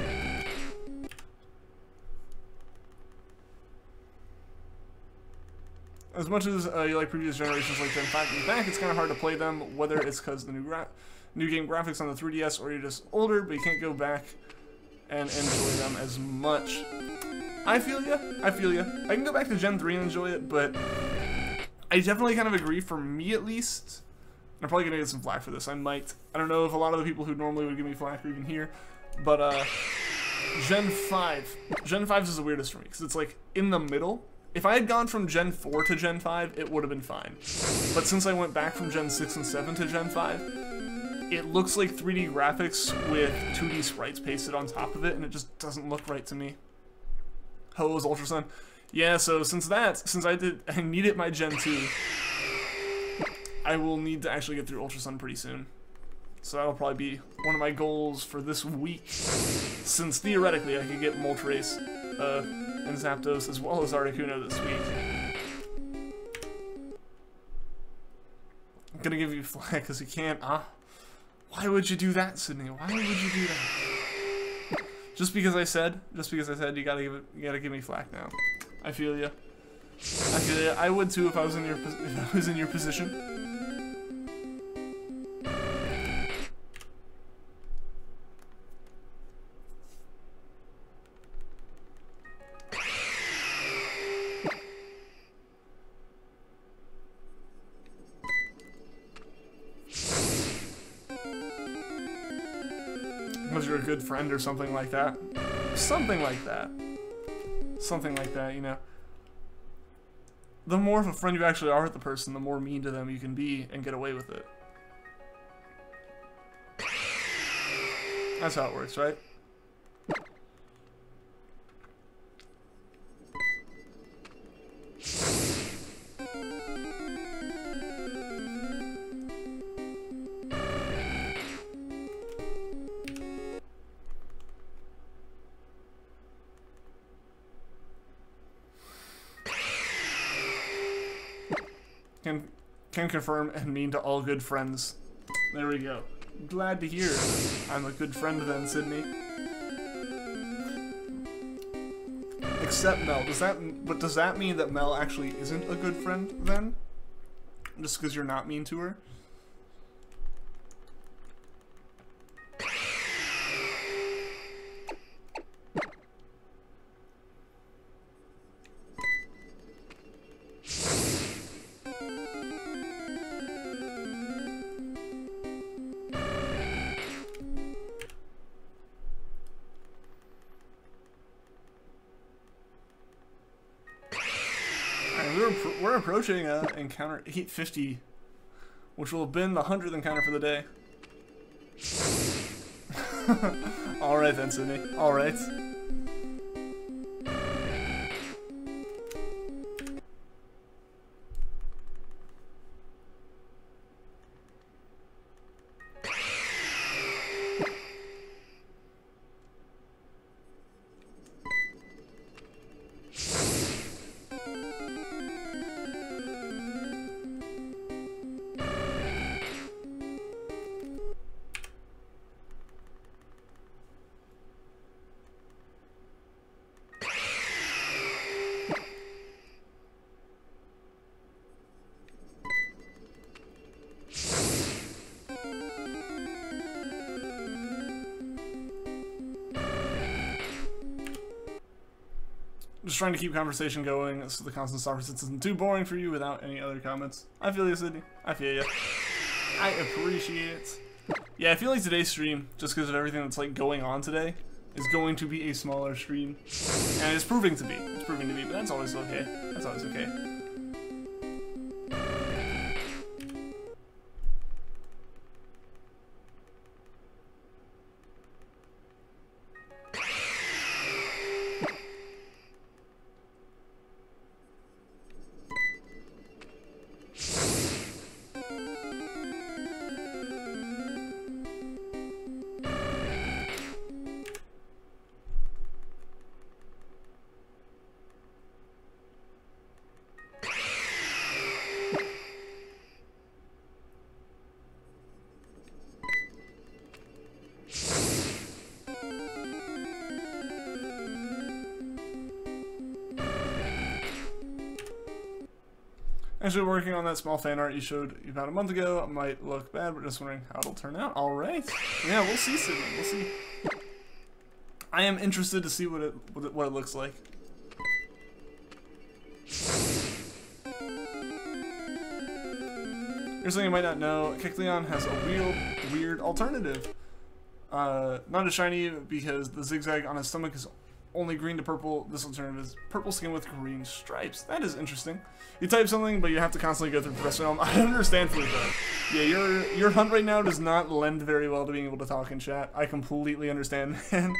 As much as you like previous generations like Gen 5 and back, it's kind of hard to play them, whether it's because the new game graphics on the 3DS, or you're just older, but you can't go back and enjoy them as much. I feel ya. I feel ya. I can go back to Gen 3 and enjoy it, but I definitely kind of agree, for me at least. I'm probably going to get some flack for this. I might. I don't know if a lot of the people who normally would give me flack are even here, but Gen 5. Gen 5 is the weirdest for me, because it's like in the middle. If I had gone from Gen 4 to Gen 5, it would have been fine. But since I went back from Gen 6 and 7 to Gen 5, it looks like 3D graphics with 2D sprites pasted on top of it, and it just doesn't look right to me. Ho-Oh's Ultra Sun. Yeah, so since I needed my Gen 2, I will need to actually get through Ultra Sun pretty soon. So that'll probably be one of my goals for this week, since theoretically I could get Moltres, and Zapdos, as well as Articuno this week. I'm gonna give you flack because you can't. Why would you do that, Sydney? Why would you do that? Just because I said you gotta give me flack now. I feel ya. I feel ya. I would too if I was in your position. You're a good friend or something like that. Something like that. Something like that, you know. The more of a friend you actually are with the person, the more mean to them you can be and get away with it. That's how it works, right? Can confirm and mean to all good friends. There we go. Glad to hear I'm a good friend then, Sydney. Except Mel. Does that mean that Mel actually isn't a good friend then? Just because you're not mean to her? we're approaching encounter 850, which will have been the 100th encounter for the day. All right then, Sydney. All right. Just trying to keep conversation going so the constant stopper isn't too boring for you without any other comments. I feel you, Sydney. I feel you. I appreciate it. Yeah, I feel like today's stream, just because of everything that's like going on today, is going to be a smaller stream. And it's proving to be. It's proving to be, but that's always okay. That's always okay. Actually, working on that small fan art you showed about a month ago. It might look bad, but just wondering how it'll turn out. All right. Yeah, we'll see, Sydney. We'll see. I am interested to see what it looks like. Here's something you might not know. Kecleon has a weird alternative. Not a shiny because the zigzag on his stomach is only green to purple. This alternative is purple skin with green stripes. That is interesting. You type something, but you have to constantly go through Professor Elm. I understand, Felipe. Yeah, your hunt right now does not lend very well to being able to talk in chat. I completely understand, man.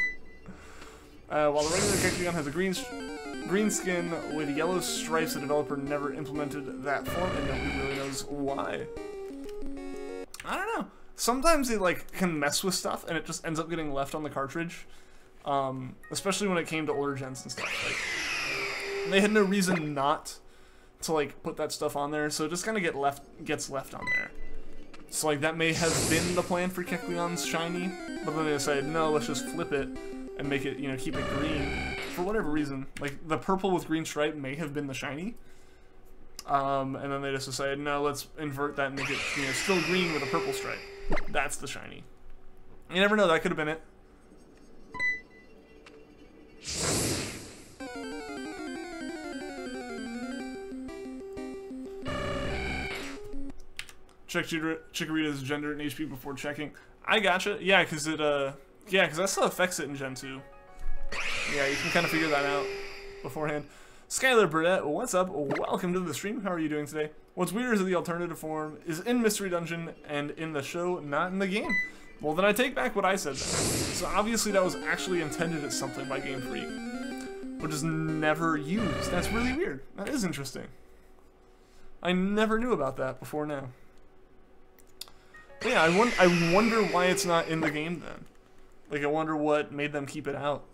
While the regular Kecleon has a green skin with yellow stripes, the developer never implemented that form, and nobody really knows why. I don't know. Sometimes they like can mess with stuff, and it just ends up getting left on the cartridge. Especially when it came to older gens and stuff. Like, they had no reason not to like put that stuff on there, so it just kind of gets left on there. So like that may have been the plan for Kecleon's shiny, but then they decided no, let's just flip it and make it, you know, keep it green for whatever reason. Like the purple with green stripe may have been the shiny, and then they just decided no, let's invert that and make it, you know, still green with a purple stripe. That's the shiny. You never know, that could have been it. Check Chikorita's gender and HP before checking. I gotcha. Yeah, because it that still affects it in Gen 2. Yeah, you can kind of figure that out beforehand. Skylar Burdett, what's up? Welcome to the stream. How are you doing today? What's weird is that the alternative form is in Mystery Dungeon and in the show, not in the game. Well, then I take back what I said then. So obviously that was actually intended as something by Game Freak, but is never used. That's really weird. That is interesting. I never knew about that before now. But yeah, I wonder why it's not in the game then. Like, I wonder what made them keep it out.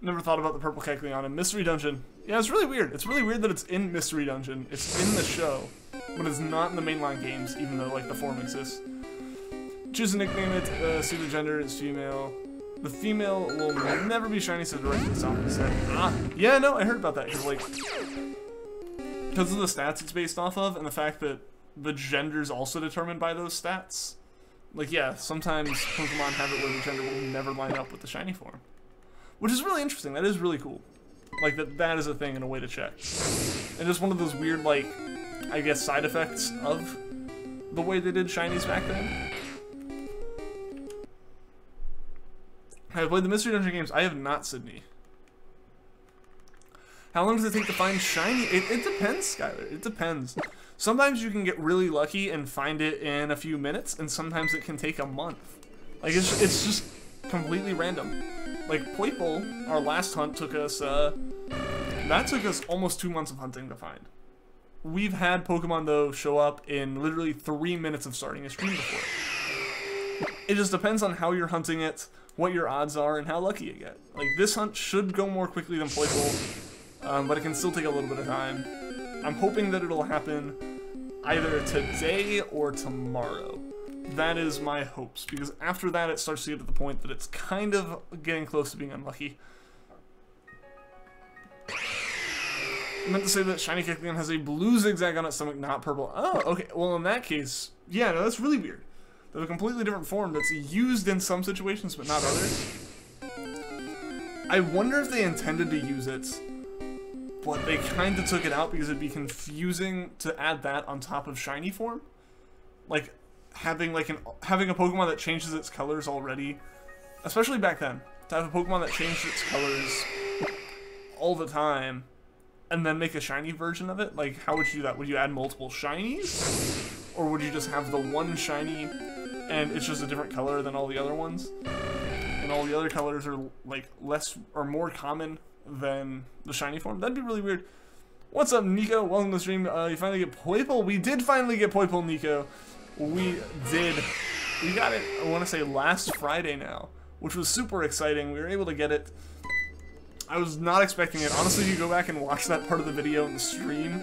Never thought about the purple Kecleon in Mystery Dungeon. Yeah, it's really weird. It's really weird that it's in Mystery Dungeon. It's in the show, but it's not in the mainline games, even though like the form exists. Choose a nickname it, see the gender, it's female. The female will never be shiny, so directly the opposite. Ah, yeah, no, I heard about that. Cause like, because of the stats it's based off of, and the fact that the gender's also determined by those stats. Like, yeah, sometimes Pokemon have it where the gender will never line up with the shiny form. Which is really interesting. That is really cool. Like, that is a thing and a way to check. And just one of those weird, like, I guess, side effects of the way they did shinies back then. Have I played the Mystery Dungeon games? I have not, Sydney. How long does it take to find shiny? It depends, Skylar. It depends. Sometimes you can get really lucky and find it in a few minutes, and sometimes it can take a month. Like, it's just completely random. Like, Poipole, our last hunt, took us, that took us almost 2 months of hunting to find. We've had Pokemon, though, show up in literally 3 minutes of starting a stream before. It just depends on how you're hunting it, what your odds are, and how lucky you get. Like, this hunt should go more quickly than Poipole, but it can still take a little bit of time. I'm hoping that it'll happen either today or tomorrow. That is my hopes, because after that it starts to get to the point that it's kind of getting close to being unlucky. I meant to say that Shiny Kecleon has a blue zigzag on its stomach, not purple. Oh, okay. Well, in that case, yeah, no, that's really weird. They have a completely different form that's used in some situations, but not others. I wonder if they intended to use it, but they kind of took it out because it'd be confusing to add that on top of shiny form. Like, having a Pokemon that changes its colors already, especially back then, to have a Pokemon that changed its colors all the time, and then make a shiny version of it. Like, how would you do that? Would you add multiple shinies? Or would you just have the one shiny, and it's just a different color than all the other ones? And all the other colors are, like, less or more common than the shiny form? That'd be really weird. What's up, Nico? Welcome to the stream. You finally get Poipole? We did finally get Poipole, Nico. We did. We got it, I want to say, last Friday now, which was super exciting. We were able to get it. I was not expecting it. Honestly, if you go back and watch that part of the video in the stream,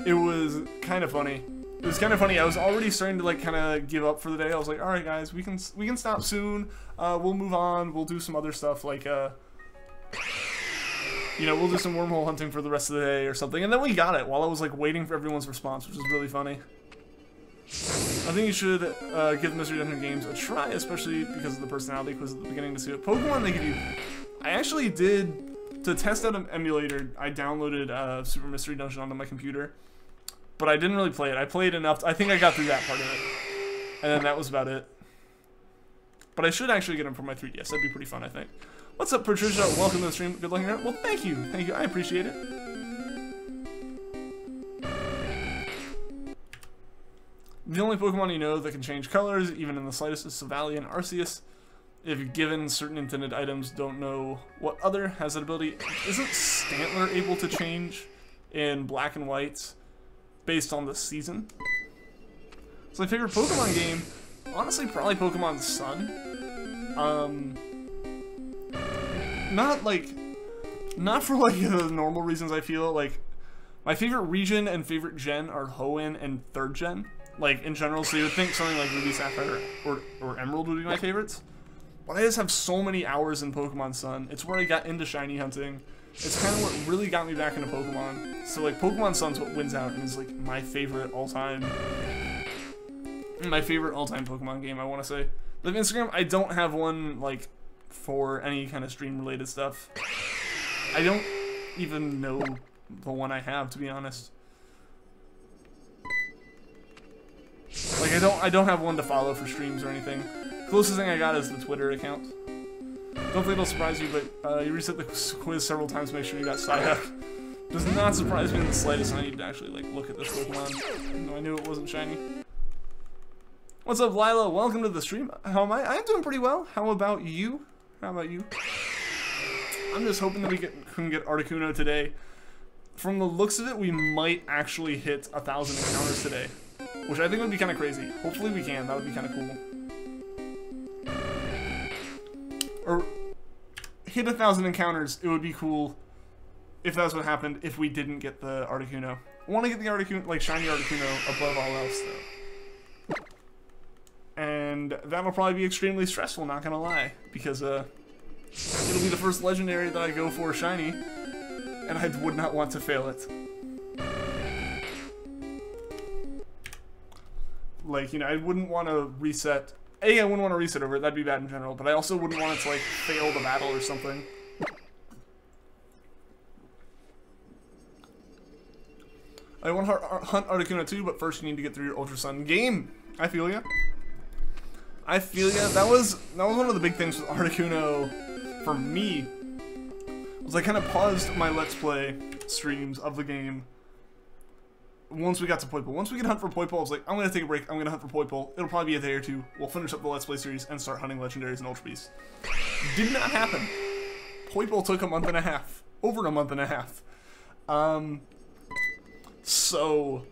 it was kind of funny. It was kind of funny. I was already starting to, like, kind of give up for the day. I was like, all right, guys, we can stop soon. We'll move on. We'll do some other stuff, like, you know, we'll do some wormhole hunting for the rest of the day or something. And then we got it while I was, like, waiting for everyone's response, which was really funny. I think you should give the Mystery Dungeon games a try, especially because of the personality quiz at the beginning to see what Pokemon they give you. I actually did, to test out an emulator, I downloaded Super Mystery Dungeon onto my computer. But I didn't really play it. I played enough. I think I got through that part of it. And then that was about it. But I should actually get them for my 3DS. That'd be pretty fun, I think. What's up, Patricia? Welcome to the stream. Good luck here. Well, thank you. Thank you. I appreciate it. The only Pokemon you know that can change colors, even in the slightest, is Savali and Arceus. If given certain intended items, don't know what other has that ability. Isn't Stantler able to change in Black and White based on the season? So my favorite Pokemon game, honestly, probably Pokemon Sun. Not for like the normal reasons. I feel like my favorite region and favorite gen are Hoenn and 3rd gen. Like, in general, so you would think something like Ruby, Sapphire, or Emerald would be my favorites. But I just have so many hours in Pokemon Sun. It's where I got into shiny hunting. It's kind of what really got me back into Pokemon. So, like, Pokemon Sun's what wins out and is, like, my favorite all-time Pokemon game, I want to say. Like, Instagram, I don't have one, like, for any kind of stream-related stuff. I don't even know the one I have, to be honest. Like, I don't have one to follow for streams or anything. Closest thing I got is the Twitter account. Don't think it'll surprise you, but you reset the quiz several times to make sure you got Psyduck. Does not surprise me in the slightest. I need to actually, like, look at this Pokemon. No, I knew it wasn't shiny. What's up, Lila? Welcome to the stream. How am I? I'm doing pretty well. How about you? How about you? I'm just hoping that we can get Articuno today. From the looks of it, we might actually hit 1,000 encounters today, which I think would be kind of crazy. Hopefully we can. That would be kind of cool. Or hit 1,000 encounters. It would be cool if that's what happened if we didn't get the Articuno. I want to get the Articuno, like shiny Articuno, above all else though. And that'll probably be extremely stressful, not gonna lie, because it'll be the first legendary that I go for shiny, and I would not want to fail it. Like, you know, I wouldn't want to reset A, I wouldn't want to reset over it, that'd be bad in general, but I also wouldn't want it to, like, fail the battle or something. I want to hunt Articuno too, but first you need to get through your Ultra Sun game. I feel ya. I feel ya. That was one of the big things with Articuno for me. Was I kind of paused my Let's Play streams of the game once we got to Poipole. Once we could hunt for Poipole, I was like, I'm going to take a break, I'm going to hunt for Poipole. It'll probably be a day or two. We'll finish up the Let's Play series and start hunting Legendaries and Ultra Beasts. Did not happen. Poipole took a month and a half. Over a month and a half. So,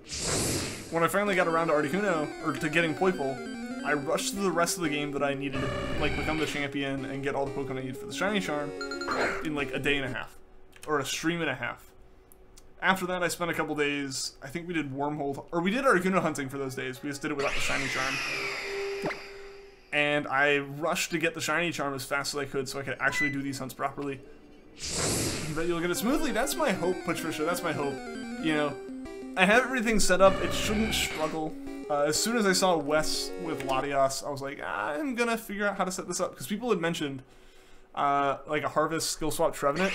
when I finally got around to Articuno, or to getting Poipole, I rushed through the rest of the game that I needed to, like, become the champion and get all the Pokemon I need for the Shiny Charm in, like, a day and a half. Or a stream and a half. After that, I spent a couple days, I think we did Wormhole, or we did Articuno hunting for those days, we just did it without the Shiny Charm. And I rushed to get the Shiny Charm as fast as I could so I could actually do these hunts properly. But you'll get it smoothly, that's my hope, Patricia, that's my hope. You know, I have everything set up, it shouldn't struggle. As soon as I saw Wes with Latias, I was like, I'm gonna figure out how to set this up. Because people had mentioned, like a Harvest Skill Swap Trevenant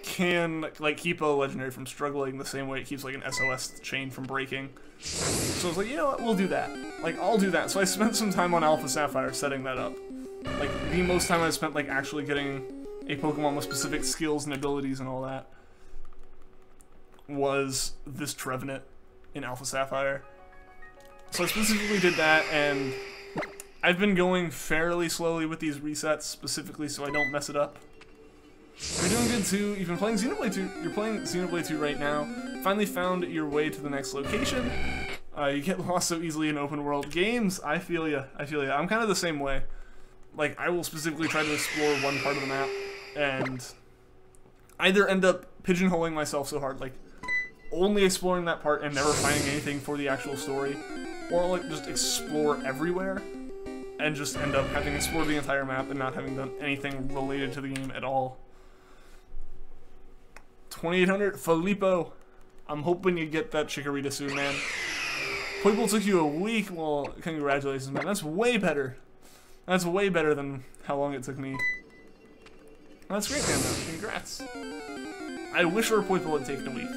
can, like, keep a Legendary from struggling the same way it keeps, like, an SOS chain from breaking. So I was like, you know what, we'll do that. Like, I'll do that. So I spent some time on Alpha Sapphire setting that up. Like, the most time I spent, like, actually getting a Pokemon with specific skills and abilities and all that was this Trevenant in Alpha Sapphire. So I specifically did that, and I've been going fairly slowly with these resets, specifically so I don't mess it up. You're doing good too. You've been playing Xenoblade 2. You're playing Xenoblade 2 right now. Finally found your way to the next location. You get lost so easily in open world games. I feel ya. I feel ya. I'm kind of the same way. Like, I will specifically try to explore one part of the map, and either end up pigeonholing myself so hard, like, only exploring that part and never finding anything for the actual story, or like just explore everywhere and just end up having explored the entire map and not having done anything related to the game at all. 2800 Filippo, I'm hoping you get that Chikorita soon, man. Poipole took you a week. Well, congratulations, man. That's way better. That's way better than how long it took me. That's great, man, though. Congrats. I wish our Poipole had taken a week.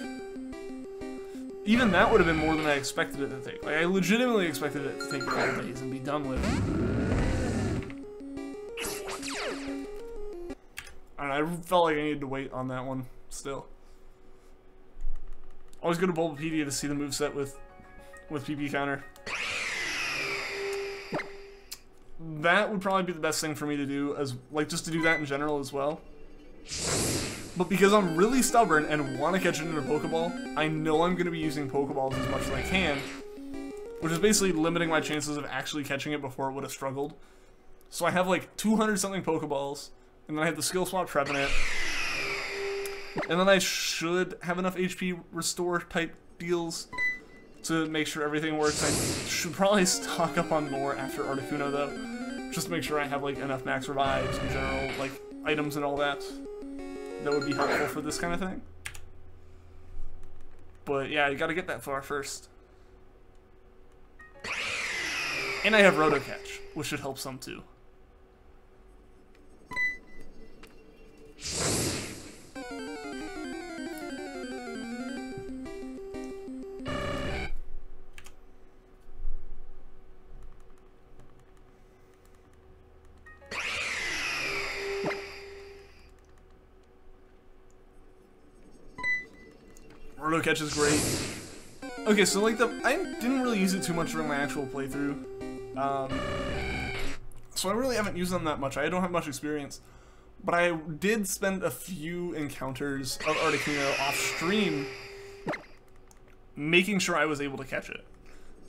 Even that would have been more than I expected it to take. Like, I legitimately expected it to take a couple days and be done with. And I felt like I needed to wait on that one still. Always go to Bulbapedia to see the moveset with PP counter. That would probably be the best thing for me to do, as like just to do that in general as well. But because I'm really stubborn and want to catch it in a Pokeball, I know I'm going to be using Pokeballs as much as I can, which is basically limiting my chances of actually catching it before it would have struggled. So I have like 200-something Pokeballs, and then I have the Skill Swap Trevenant, and then I should have enough HP restore type deals to make sure everything works. I should probably stock up on more after Articuno though, just to make sure I have like enough max revives in general, like items and all that. That would be helpful for this kind of thing. But yeah, you gotta get that far first. And I have Roto Catch, which should help some too. Roto Catch is great. Okay, so like I didn't really use it too much during my actual playthrough. So I really haven't used them that much. I don't have much experience. But I did spend a few encounters of Articuno off stream making sure I was able to catch it.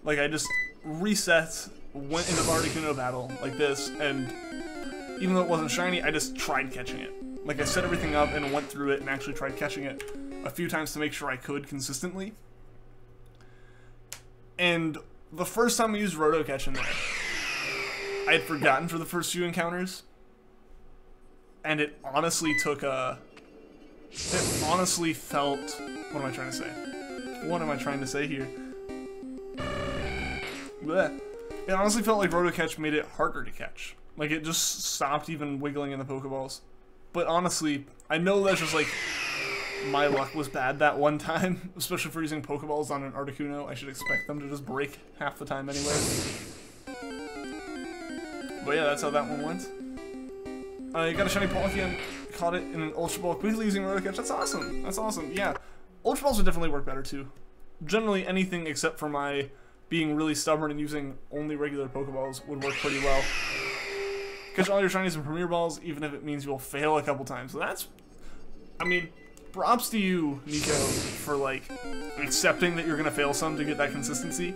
Like, I just reset, went into the Articuno battle like this, and even though it wasn't shiny, I just tried catching it. Like, I set everything up and went through it and actually tried catching it a few times to make sure I could consistently. And the first time I used Roto Catch in there, I had forgotten for the first few encounters, and it honestly took a... It honestly felt... What am I trying to say? What am I trying to say here? Blech. It honestly felt like Roto-Catch made it harder to catch. Like, it just stopped even wiggling in the Pokeballs. But honestly, I know that's just like, my luck was bad that one time, especially for using Pokeballs on an Articuno. I should expect them to just break half the time anyway. But yeah, that's how that one went. You got a shiny Poochyena, caught it in an Ultra Ball, quickly using Roto-Catch. That's awesome. That's awesome. Yeah, Ultra Balls would definitely work better too. Generally, anything except for my being really stubborn and using only regular Pokeballs would work pretty well. Catch all your shinies and Premier Balls, even if it means you'll fail a couple times. So that's, I mean, props to you, Nico, for like accepting that you're gonna fail some to get that consistency.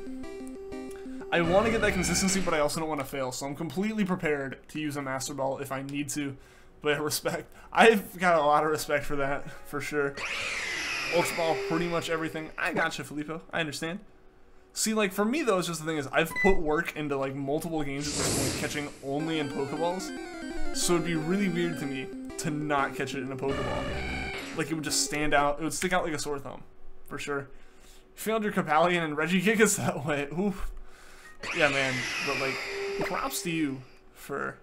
I want to get that consistency, but I also don't want to fail, so I'm completely prepared to use a Master Ball if I need to. But respect, I've got a lot of respect for that, for sure. Ultra Ball, pretty much everything. I gotcha, Filippo. I understand. See, like, for me, though, it's just the thing is, I've put work into, like, multiple games at this point, catching only in Pokeballs. So it'd be really weird to me to not catch it in a Pokeball. Like, it would just stand out. It would stick out like a sore thumb, for sure. You failed your Capallion and Regigigas that way. Oof. Yeah, man. But, like, props to you for,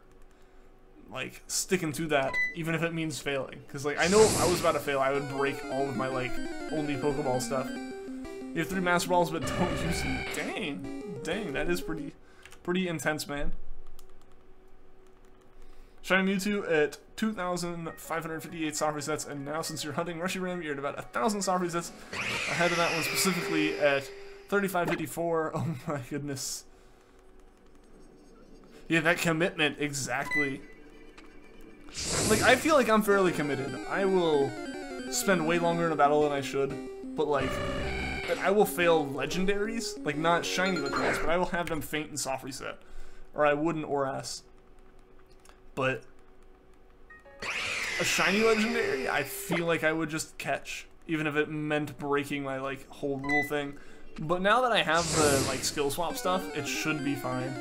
like, sticking to that, even if it means failing. Because, like, I know if I was about to fail, I would break all of my, like, only Pokeball stuff. You have 3 Master Balls, but don't use them. Dang. Dang, that is pretty intense, man. Shiny Mewtwo at 2,558 soft resets, and now since you're hunting Reshiram, you're at about 1,000 soft resets ahead of that one, specifically at 3,554. Oh my goodness. Yeah, that commitment, exactly. Like, I feel like I'm fairly committed. I will spend way longer in a battle than I should, but like, I will fail legendaries, like not shiny legendaries, but I will have them faint and soft reset, or I wouldn't or else. But a shiny legendary, I feel like I would just catch, even if it meant breaking my like whole rule thing. But now that I have the like skill swap stuff, it should be fine.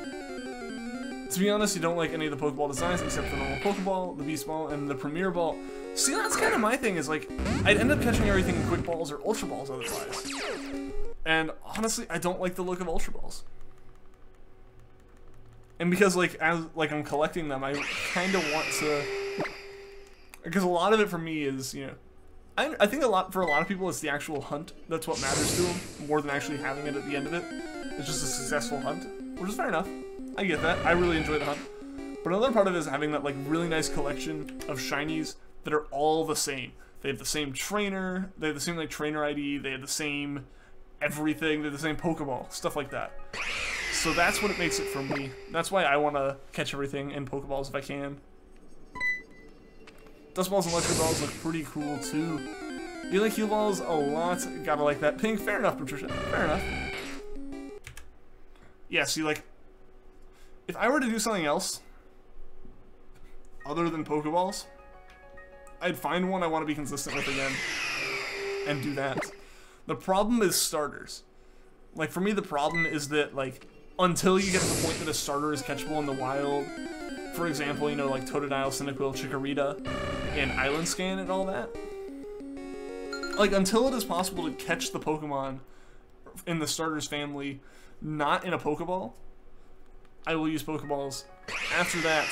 To be honest, you don't like any of the Pokeball designs except for the normal Pokeball, the Beast Ball, and the Premier Ball. See, that's kind of my thing, is like, I'd end up catching everything in Quick Balls or Ultra Balls otherwise. And honestly, I don't like the look of Ultra Balls. And because like, as like I'm collecting them, I kind of want to, because a lot of it for me is, you know, I think for a lot of people it's the actual hunt that's what matters to them, more than actually having it at the end of it. It's just a successful hunt, which is fair enough. I get that. I really enjoy the hunt. But another part of it is having that like really nice collection of shinies that are all the same. They have the same trainer, they have the same like trainer ID, they have the same everything, they have the same Pokeball, stuff like that. So that's what it makes it for me. That's why I want to catch everything in Pokeballs if I can. Dust Balls and Electric Balls look pretty cool too. You like Heal Balls a lot, gotta like that pink. Fair enough, Patricia, fair enough. Yeah, see, like, if I were to do something else other than Pokeballs, I'd find one I want to be consistent with again and do that. The problem is starters. Like, for me, the problem is that, like, until you get to the point that a starter is catchable in the wild, for example, you know, like Totodile, Cyndaquil, Chikorita, and Island Scan and all that, like, until it is possible to catch the Pokemon in the starters family not in a Pokeball, I will use Pokeballs. After that,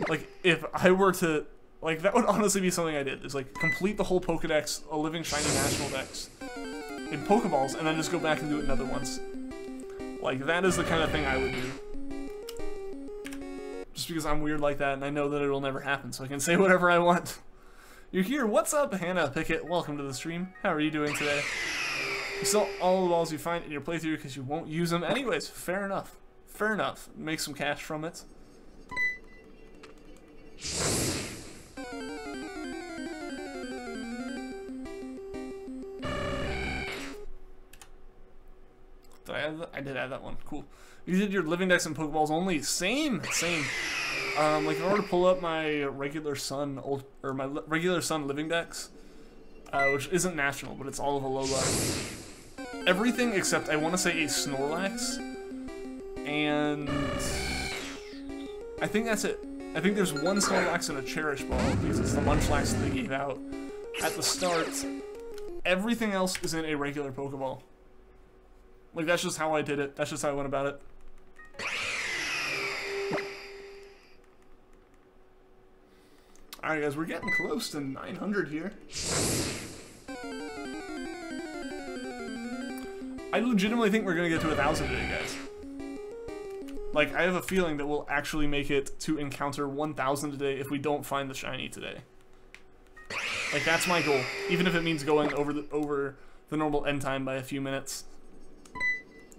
like, if I were to, like, that would honestly be something I did, is, like, complete the whole Pokedex, a living shiny national dex, in Pokeballs, and then just go back and do it another once. Like, that is the kind of thing I would do. Just because I'm weird like that, and I know that it'll never happen, so I can say whatever I want. You're here, what's up, Hannah Pickett? Welcome to the stream. How are you doing today? You sell all the balls you find in your playthrough because you won't use them anyways. Fair enough. Fair enough. Make some cash from it. Did I add that? I did add that one. Cool. You did your living dex and Pokeballs only. Same. Like, in order to pull up my regular Sun regular Sun living dex, which isn't national, but it's all of Alola. Everything except, I want to say, a Snorlax, and I think that's it. I think there's one Snorlax and a Cherish Ball, because it's the Munchlax that they gave out at the start. Everything else is in a regular Pokeball. Like, that's just how I did it. That's just how I went about it. Alright guys, we're getting close to 900 here. I legitimately think we're gonna get to 1,000 today, guys. Like, I have a feeling that we'll actually make it to encounter 1,000 today if we don't find the shiny today. Like, that's my goal. Even if it means going over the normal end time by a few minutes.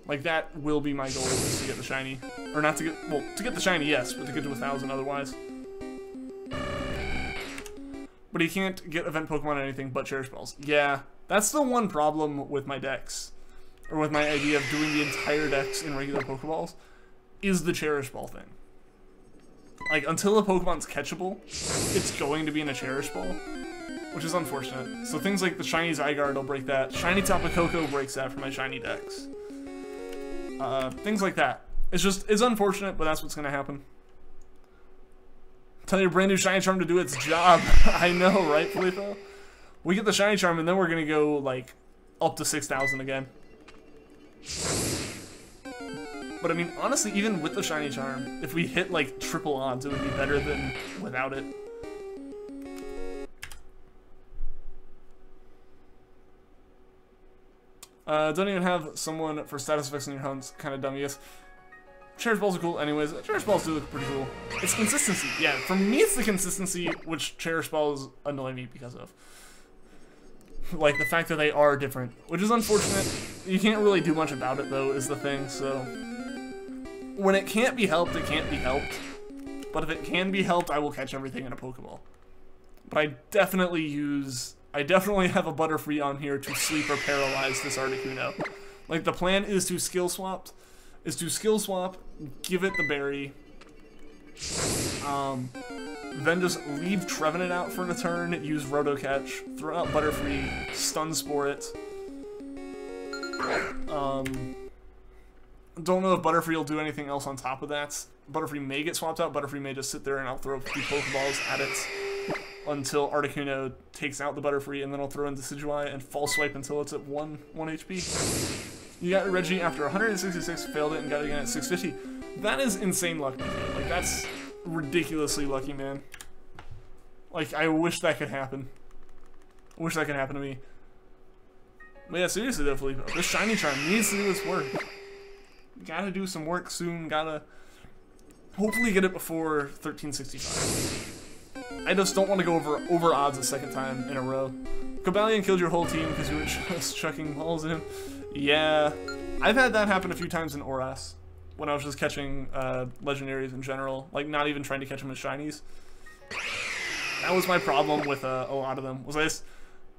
Like, that will be my goal, is to get the shiny. Or not to get, well, to get the shiny, yes, but to get to 1,000 otherwise. But you can't get event Pokemon or anything but Cherish Balls. Yeah, that's the one problem with my decks. Or with my idea of doing the entire decks in regular Pokeballs, is the Cherish Ball thing. Like, until a Pokemon's catchable, it's going to be in a Cherish Ball, which is unfortunate. So things like the Shiny Zygarde will break that. Shiny Tapu Koko breaks that for my shiny decks. Things like that. It's unfortunate, but that's what's gonna happen. Tell your brand new Shiny Charm to do its job. I know, right, Filippo? We get the Shiny Charm, and then we're gonna go, like, up to 6,000 again. But I mean, honestly, even with the Shiny Charm, if we hit like triple odds, it would be better than without it. Don't even have someone for status effects in your homes, kind of dumb, yes. Cherish Balls are cool anyways. Cherish Balls do look pretty cool. It's consistency. Yeah, for me it's the consistency which Cherish Balls annoy me because of. Like, the fact that they are different, which is unfortunate. You can't really do much about it, though, is the thing, so... When it can't be helped, it can't be helped. But if it can be helped, I will catch everything in a Pokeball. But I definitely have a Butterfree on here to sleep or paralyze this Articuno. Like, the plan is to skill swap, give it the berry, then just leave Trevenant out for a turn, use Roto Catch, throw out Butterfree, Stun Spore it. Don't know if Butterfree will do anything else on top of that. Butterfree may get swapped out, Butterfree may just sit there and I'll throw a few Pokeballs at it until Articuno takes out the Butterfree, and then I'll throw in Decidueye and False Swipe until it's at 1 HP. You got Reggie after 166, failed it, and got it again at 650. That is insane luck, man. Like, that's ridiculously lucky, man. Like, I wish that could happen. I wish that could happen to me. But yeah, seriously though, Filippo, this Shiny Charm needs to do its work. Gotta do some work soon, gotta hopefully get it before 1365. I just don't want to go over odds a second time in a row. Cobalion killed your whole team because you were just chucking balls in. Yeah, I've had that happen a few times in Oras, when I was just catching legendaries in general, like not even trying to catch them as shinies. That was my problem with a lot of them, was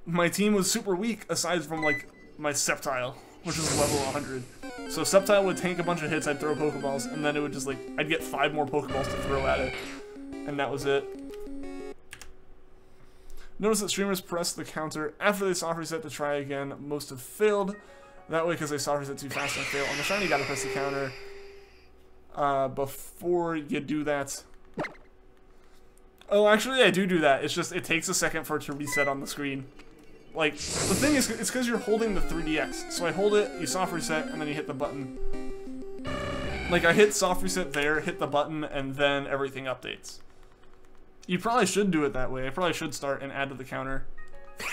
my team was super weak aside from like my Sceptile, which is level 100. So Sceptile would tank a bunch of hits, I'd throw Pokeballs, and then it would just like, I'd get 5 more Pokeballs to throw at it, and that was it. Notice that streamers press the counter after they soft reset to try again. Most have failed that way because they soft reset too fast and fail. On the shiny, you gotta press the counter before you do that. Oh, actually, I do that. It's just, it takes a second for it to reset on the screen. Like, the thing is, it's because you're holding the 3DS. So I hold it, you soft reset, and then you hit the button. Like, I hit soft reset there, hit the button, and then everything updates. You probably should do it that way. I probably should start and add to the counter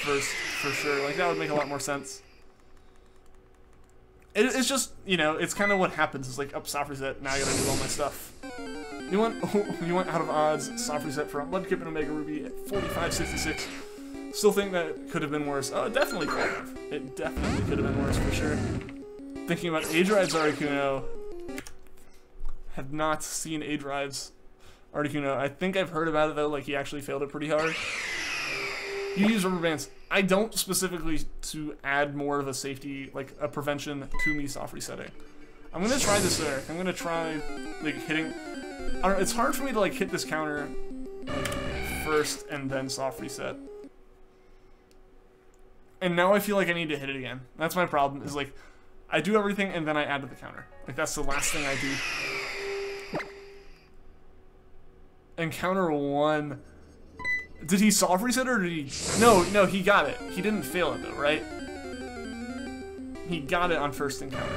first, for sure. Like, that would make a lot more sense. It's just, you know, it's kind of what happens. It's like, up, soft reset, now I gotta do all my stuff. You went out of odds, soft reset from Mudkip and Omega Ruby at 45.66. Still think that could have been worse. Oh, it definitely could have. It definitely could have been worse, for sure. Thinking about A-Drive's Articuno. Have not seen A-Drive's Articuno. I think I've heard about it, though, like he actually failed it pretty hard. You use rubber bands. I don't specifically to add more of a safety, like a prevention to me soft resetting. I'm gonna try this there. I'm gonna try, like, hitting... I don't know, it's hard for me to, like, hit this counter, like, first and then soft reset. And now I feel like I need to hit it again. That's my problem, is, like, I do everything and then I add to the counter. Like, that's the last thing I do. Encounter 1. Did he soft reset or did he... No, he got it. He didn't fail it, though, right? He got it on first encounter.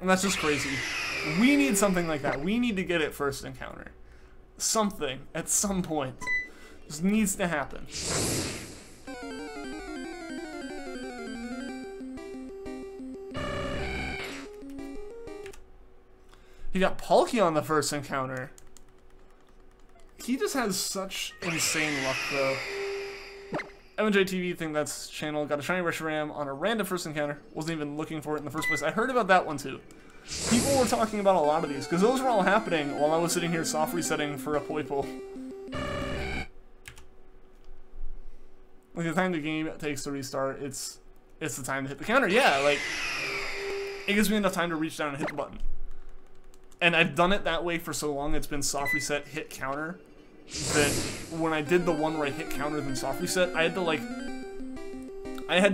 And that's just crazy. We need something like that. We need to get it first encounter. Something, at some point. This needs to happen. He got Poochyena on the first encounter. He just has such insane luck, though. MJTV think that's channel. Got a shiny Reshiram on a random first encounter. Wasn't even looking for it in the first place. I heard about that one, too. People were talking about a lot of these, because those were all happening while I was sitting here soft resetting for a Poipole. Like, the time the game takes to restart, it's the time to hit the counter. Yeah, like, it gives me enough time to reach down and hit the button. And I've done it that way for so long, it's been soft reset, hit counter, that when I did the one where I hit counter then soft reset, I had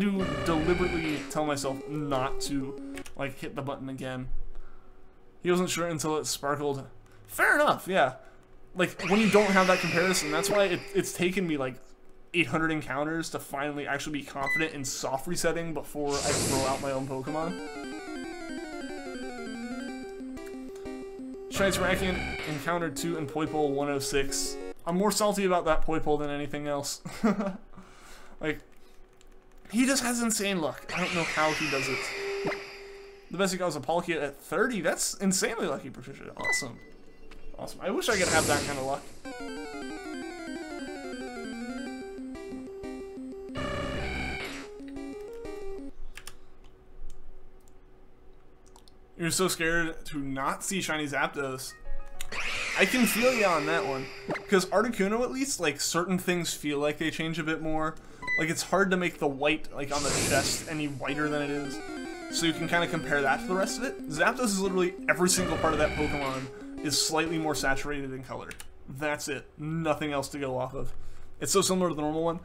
to deliberately tell myself not to, like, hit the button again. He wasn't sure until it sparkled. Fair enough, yeah. Like, when you don't have that comparison, that's why it's taken me, like, 800 encounters to finally actually be confident in soft resetting before I throw out my own Pokemon. Shinies Rakian encountered 2 in Poipole 106. I'm more salty about that Poipole than anything else. Like, he just has insane luck. I don't know how he does it. The best he got was a Poochyena at 30. That's insanely lucky, Patricia. Awesome. Awesome. I wish I could have that kind of luck. You're so scared to not see shiny Zapdos. I can feel you on that one. Because Articuno, at least, like, certain things feel like they change a bit more. Like, it's hard to make the white, like, on the chest any whiter than it is. So you can kind of compare that to the rest of it. Zapdos is literally every single part of that Pokemon is slightly more saturated in color. That's it. Nothing else to go off of. It's so similar to the normal one.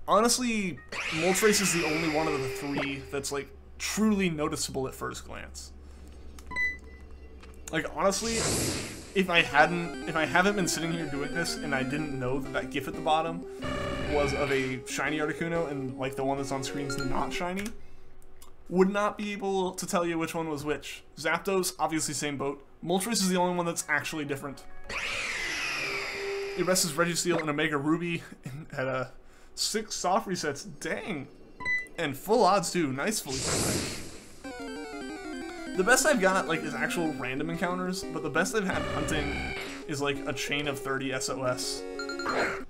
Honestly, Moltres is the only one of the 3 that's, like, truly noticeable at first glance. Like, honestly, if I haven't been sitting here doing this and I didn't know that that GIF at the bottom was of a shiny Articuno and, like, the one that's on screen is not shiny, would not be able to tell you which one was which. Zapdos, obviously same boat. Moltres is the only one that's actually different. The rest is Registeel and Omega Ruby at 6 soft resets. Dang. And full odds, too. Nice fully nice. The best I've got, like, is actual random encounters, but the best I've had hunting is, like, a chain of 30 SOS. I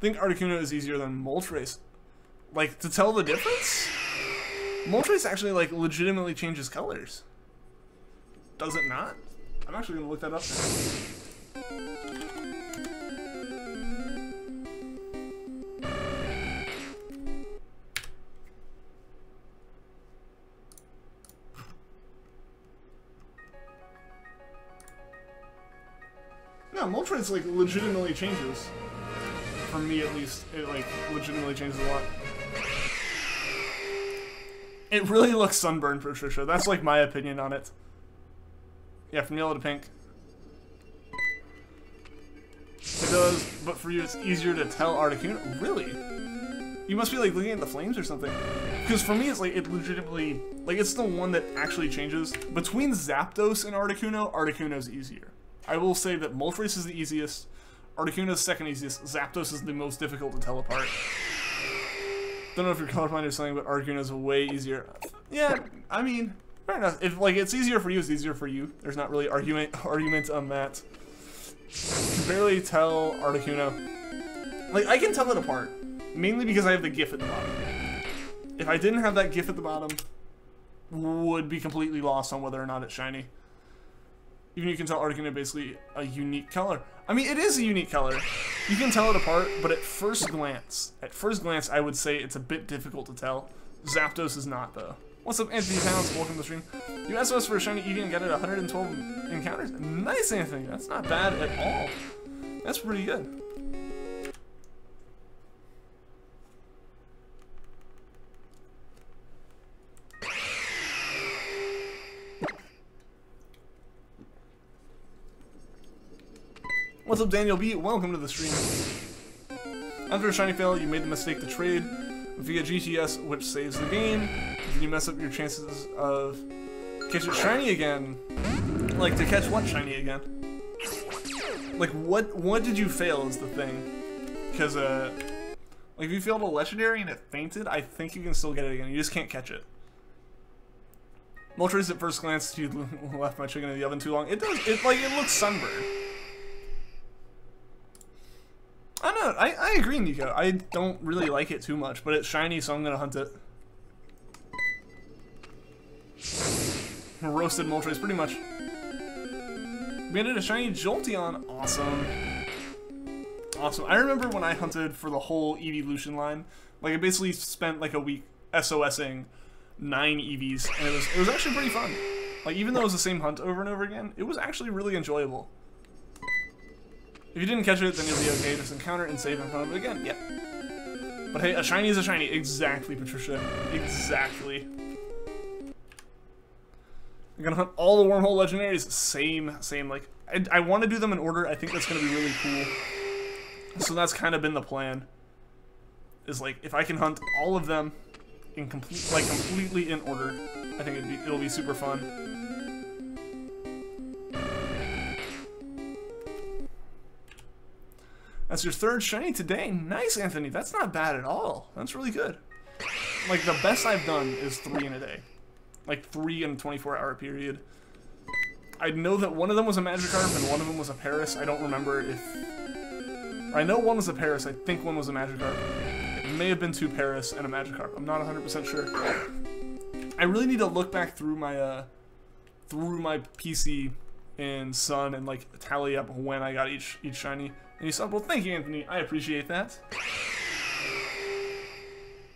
think Articuno is easier than Moltres. Like, to tell the difference? Moltres actually, like, legitimately changes colors. Does it not? I'm actually gonna look that up now. No, Moltres, like, legitimately changes. For me, at least, it, like, legitimately changes a lot. It really looks sunburned, Patricia. That's, like, my opinion on it. Yeah, from yellow to pink. It does, but for you, it's easier to tell Articuno. Really? You must be, like, looking at the flames or something. Because for me, it's, like, it legitimately... Like, it's the one that actually changes. Between Zapdos and Articuno, Articuno's easier. I will say that Moltres is the easiest, Articuno's second easiest, Zapdos is the most difficult to tell apart. Don't know if you're colorblind or something, but Articuno's way easier. Yeah, I mean, fair enough. If, like, it's easier for you, it's easier for you. There's not really argument on that. You can barely tell Articuno. Like, I can tell it apart, mainly because I have the GIF at the bottom. If I didn't have that GIF at the bottom, would be completely lost on whether or not it's shiny. Even you can tell Articuno basically a unique color. I mean, it is a unique color. You can tell it apart, but at first glance, I would say it's a bit difficult to tell. Zapdos is not, though. What's up, Anthony Pounds? Welcome to the stream. You asked us for a shiny Eevee and got it 112 encounters. Nice, Anthony. That's not bad at all. That's pretty good. What's up, Daniel B? Welcome to the stream. After a shiny fail, you made the mistake to trade. If you get GTS, which saves the game, then you mess up your chances of catching shiny again. Like, to catch what shiny again? Like, what did you fail is the thing. Because, like, if you failed a legendary and it fainted, I think you can still get it again. You just can't catch it. Moltres at first glance, you left my chicken in the oven too long. It does, it looks sunburned. I don't know, I agree, Nico. I don't really like it too much, but it's shiny, so I'm gonna hunt it. Roasted Moltres, pretty much. We ended a shiny Jolteon. Awesome. Awesome. I remember when I hunted for the whole Evolution line, like I basically spent like a week SOSing 9 EVs, and it was actually pretty fun. Like, even though it was the same hunt over and over again, it was actually really enjoyable. If you didn't catch it, then you'll be okay. Just encounter it and save in front of it again. Yeah. But hey, a shiny is a shiny. Exactly, Patricia. Exactly. I'm gonna hunt all the wormhole legendaries. Same. Like, I want to do them in order. I think that's gonna be really cool. So that's kind of been the plan. Is like, if I can hunt all of them in completely in order, I think it'll be super fun. That's your third shiny today. Nice, Anthony. That's not bad at all. That's really good. Like, the best I've done is 3 in a day. Like, 3 in a 24-hour period. I know that one of them was a Magikarp and one of them was a Paris. I don't remember if... I know one was a Paris. I think one was a Magikarp. It may have been 2 Paris and a Magikarp. I'm not 100% sure. I really need to look back through my PC in Sun and, like, tally up when I got each shiny. And you said, well, thank you, Anthony. I appreciate that.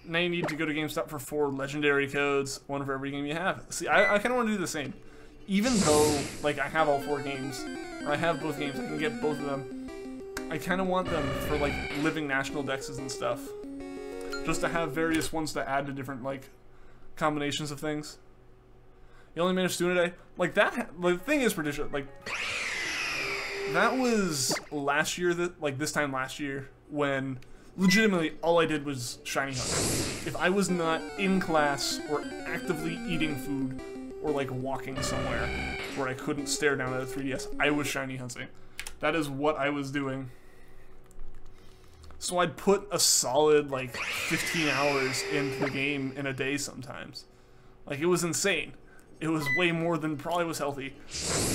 Now you need to go to GameStop for 4 legendary codes, 1 for every game you have. See, I kind of want to do the same. Even though, like, I have all 4 games, or I have both games, I can get both of them. I kind of want them for, like, living national dexes and stuff. Just to have various ones to add to different, like, combinations of things. You only managed 2 in a day? Like, that, the thing is, Patricia, like... That was last year, this time last year, when legitimately all I did was shiny hunt. If I was not in class or actively eating food or like walking somewhere where I couldn't stare down at a 3DS, I was shiny hunting. That is what I was doing. So I'd put a solid like 15 hours into the game in a day sometimes. Like, it was insane. It was way more than probably was healthy,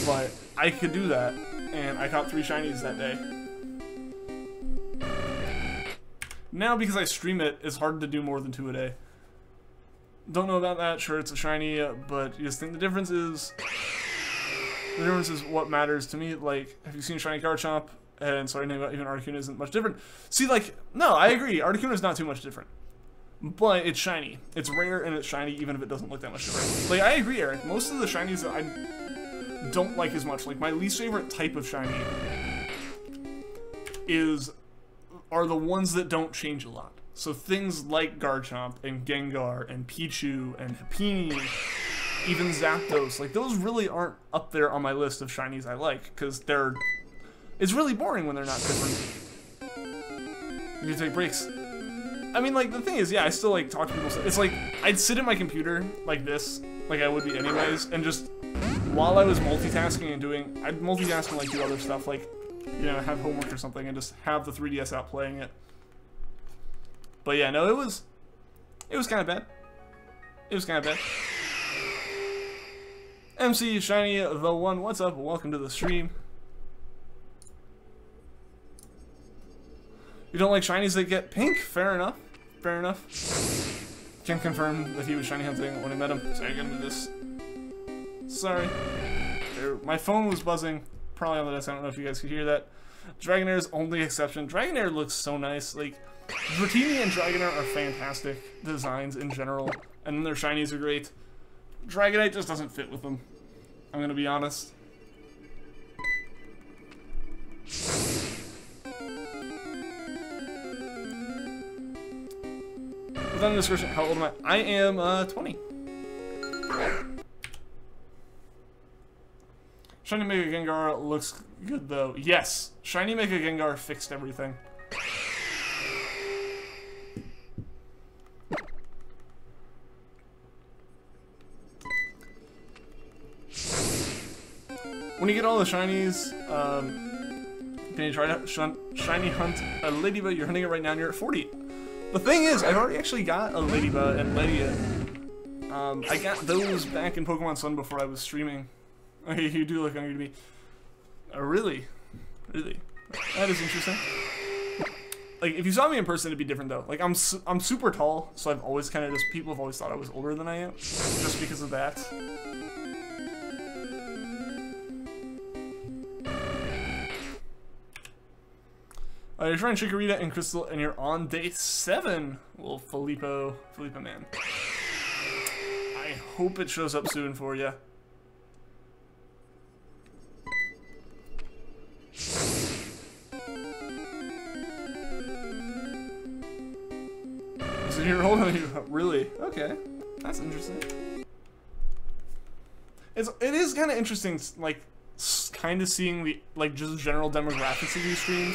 but I could do that, and I caught 3 shinies that day. Now, because I stream it, it's hard to do more than 2 a day. Don't know about that. Sure, it's a shiny, but you just think the difference is what matters to me. Like, have you seen shiny Garchomp? And sorry, even Articuno isn't much different. See, like, no, I agree. Articuno is not too much different. But it's shiny. It's rare and it's shiny even if it doesn't look that much different. Like, I agree, Eric. Most of the shinies that I don't like as much, like my least favorite type of shiny are the ones that don't change a lot. So things like Garchomp and Gengar and Pichu and Happiny, even Zapdos, like those really aren't up there on my list of shinies I like, because it's really boring when they're not different. You need to take breaks. I mean, like, the thing is, yeah, I still, like, talk to people. It's like, I'd sit at my computer like this, like I would be anyways, and just, while I was multitasking and I'd multitask and, like, do other stuff, like, you know, have homework or something, and just have the 3DS out playing it. But yeah, no, it was kind of bad. It was kind of bad. MC Shiny the One, what's up? Welcome to the stream. You don't like shinies that get pink? Fair enough. Fair enough. Can confirm that he was shiny hunting when I met him. Sorry, I gotta move this. Sorry. My phone was buzzing. Probably on the desk. I don't know if you guys could hear that. Dragonair's only exception. Dragonair looks so nice. Like, Dratini and Dragonair are fantastic designs in general. And then their shinies are great. Dragonite just doesn't fit with them. I'm gonna be honest. Without a description, how old am I? I am 20. Shiny Mega Gengar looks good though. Yes, Shiny Mega Gengar fixed everything. you get all the shinies, can you try to shiny hunt a Ladybug? You're hunting it right now and you're at 40. The thing is, I've already actually got a Ladybug and Lydia. I got those back in Pokemon Sun before I was streaming. Okay, you do look hungry to me. Really? Really? That is interesting. Like, if you saw me in person, it'd be different though. Like, I'm super tall, so I've always kind of just, people have always thought I was older than I am, just because of that. You're trying Chikorita and Crystal, and you're on day 7. Well, Filippo man. I hope it shows up soon for you. So you're holding you really? Okay, that's interesting. It is kind of interesting, like kind of seeing the just general demographics of these streams.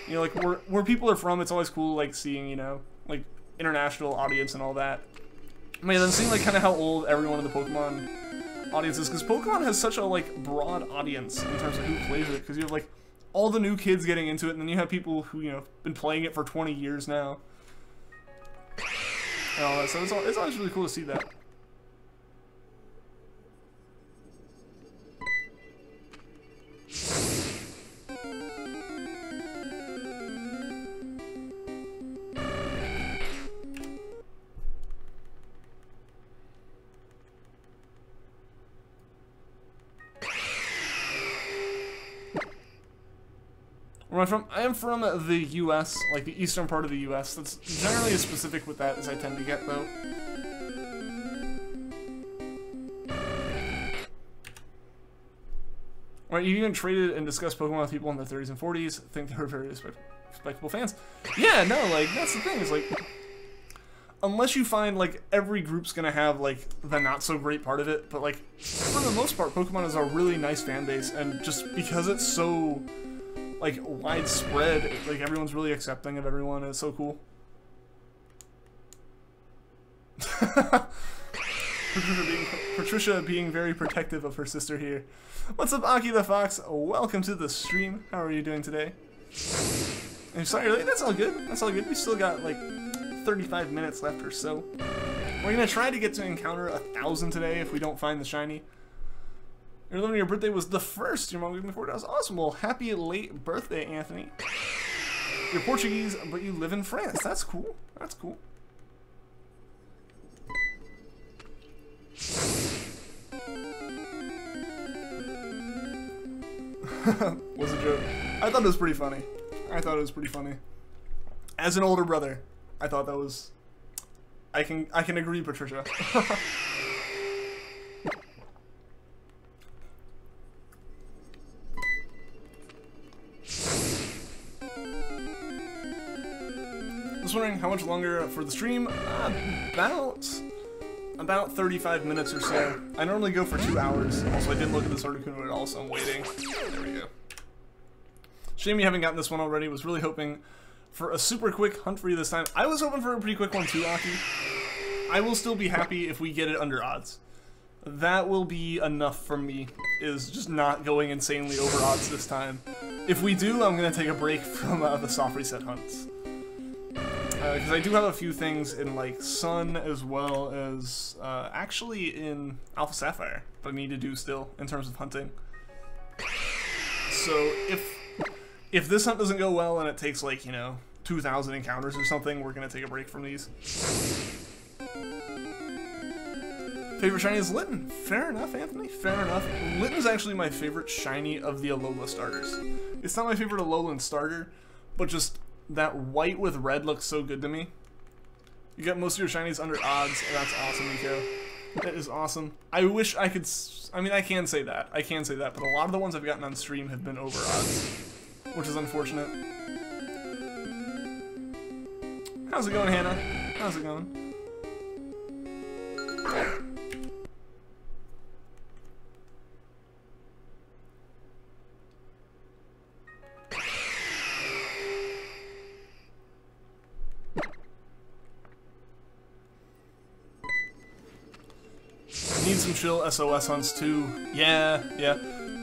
You know, like where people are from, it's always cool, like seeing, you know, like international audience and all that. I mean, then seeing like kind of how old everyone in the Pokemon audience is, because Pokemon has such a like broad audience in terms of who plays it. Because you have like all the new kids getting into it, and then you have people who, you know, been playing it for 20 years now. And all that, so it's always really cool to see that. Where am I from? I am from the US, like the eastern part of the US. That's generally as specific with that as I tend to get, though. Alright, you even traded and discussed Pokemon with people in their 30s and 40s. I think they were very respectable fans. Yeah, no, like, that's the thing, is like, unless you find, like, every group's gonna have, like, the not-so-great part of it, but, like, for the most part, Pokemon is a really nice fan base, and just because it's so, like, widespread, like, everyone's really accepting of everyone, and it's so cool. Patricia being very protective of her sister here. What's up, Aki the Fox? Welcome to the stream. How are you doing today? I'm sorry, like, that's all good. That's all good. We still got, like, 35 minutes left or so. We're gonna try to get to encounter 1,000 today if we don't find the shiny. Your 11-year birthday was the 1st. Your mom gave me 4. That was awesome. Well, happy late birthday, Anthony. You're Portuguese, but you live in France. That's cool. That's cool. Was a joke. I thought it was pretty funny. I thought it was pretty funny. As an older brother, I thought that was... I can agree, Patricia. Just wondering how much longer for the stream? About 35 minutes or so. I normally go for 2 hours. Also, I didn't look at this Articuno at all, so I'm waiting. There we go. Shame you haven't gotten this one already. Was really hoping for a super quick hunt for you this time. I was hoping for a pretty quick one too, Aki. I will still be happy if we get it under odds. That will be enough for me, is just not going insanely over odds this time. If we do, I'm going to take a break from the soft reset hunts. Because I do have a few things in, like, Sun as well as, actually in Alpha Sapphire that I need to do still in terms of hunting. So, if this hunt doesn't go well and it takes, like, you know, 2,000 encounters or something, we're going to take a break from these. Favorite shiny is Litten. Fair enough, Anthony. Fair enough. Litten's actually my favorite shiny of the Alola starters. It's not my favorite Alolan starter, but just that white with red looks so good to me. You got most of your shinies under odds, and that's awesome, Nico. That is awesome. I wish I could... I mean, I can say that. I can say that, but a lot of the ones I've gotten on stream have been over odds, which is unfortunate. How's it going, Hannah? How's it going? Need some chill SOS hunts too. Yeah.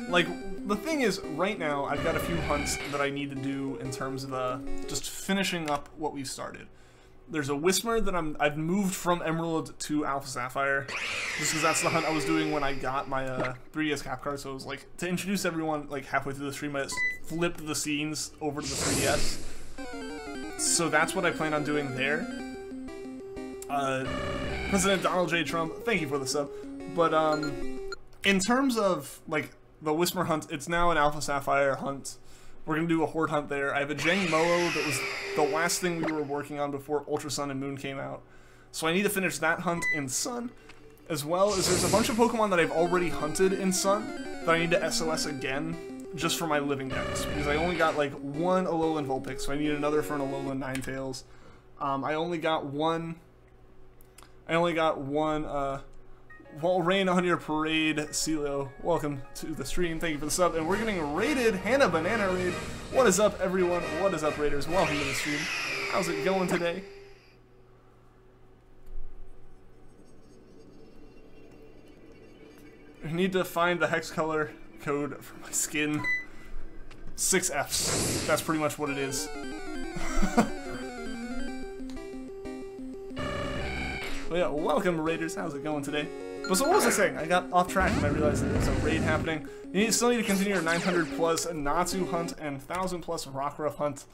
like, the thing is, right now, I've got a few hunts that I need to do in terms of just finishing up what we've started. There's a Whismur that I've moved from Emerald to Alpha Sapphire, just because that's the hunt I was doing when I got my 3DS cap card. So it was like, to introduce everyone, like halfway through the stream, I just flipped the scenes over to the 3DS. So that's what I plan on doing there. President Donald J. Trump, thank you for the sub. But in terms of like the Whismur hunt, it's now an Alpha Sapphire hunt. We're going to do a Horde hunt there. I have a Jangmo-O that was the last thing we were working on before Ultra Sun and Moon came out. So I need to finish that hunt in Sun, as well as there's a bunch of Pokemon that I've already hunted in Sun that I need to SOS again, just for my living decks. Because I only got like one Alolan Vulpix, so I need another for an Alolan Ninetales. I only got one Well, Rain on your parade, CeeLo, welcome to the stream. Thank you for the sub. And we're getting raided. Hannah Banana Raid. What is up, everyone? What is up, Raiders? Welcome to the stream. How's it going today? I need to find the hex color code for my skin. 6 Fs. That's pretty much what it is. But yeah, welcome, Raiders. How's it going today? But so what was I saying? I got off track when I realized that there's a raid happening. You still need to continue your 900 plus Natsu hunt and 1000 plus Rockruff hunt.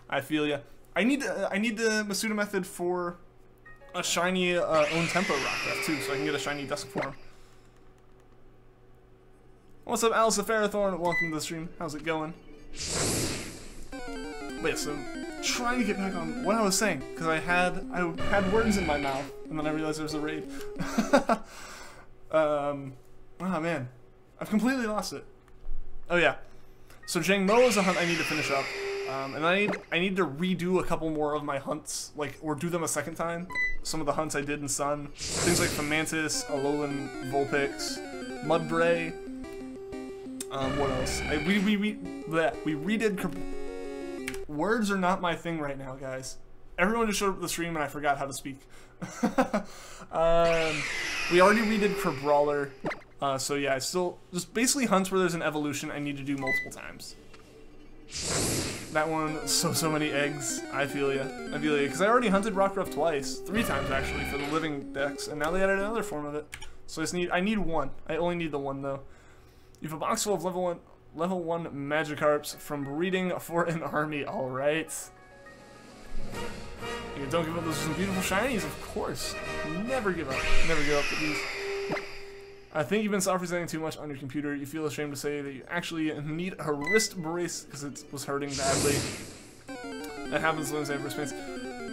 I feel ya. I need the Masuda method for a shiny own tempo Rockruff too, so I can get a shiny Dusk form. What's up, Alice Ferrothorn? Welcome to the stream. How's it going? Wait, so trying to get back on what I was saying because I had words in my mouth and then I realized there was a raid. Oh man, I've completely lost it. Oh yeah, so Jangmo is a hunt I need to finish up, and I need to redo a couple more of my hunts, like, or do them a second time. Some of the hunts I did in Sun, things like Fomantis, Alolan, Vulpix, Mudbray. What else? We redid. Words are not my thing right now, guys. Everyone just showed up at the stream and I forgot how to speak. We already redid Crabrawler, so yeah, I still just basically hunts where there's an evolution I need to do multiple times. That one, so many eggs. I feel ya, because I already hunted Rockruff twice, 3 times actually for the living decks, and now they added another form of it. So I need one. I only need the one though. You have a box full of level 1 Magikarps from breeding for an army. All right. Yeah, don't give up. Those are some beautiful shinies, of course. Never give up. Never give up with these. I think you've been self-resetting too much on your computer. You feel ashamed to say that you actually need a wrist brace because it was hurting badly. That happens when I have wristbands.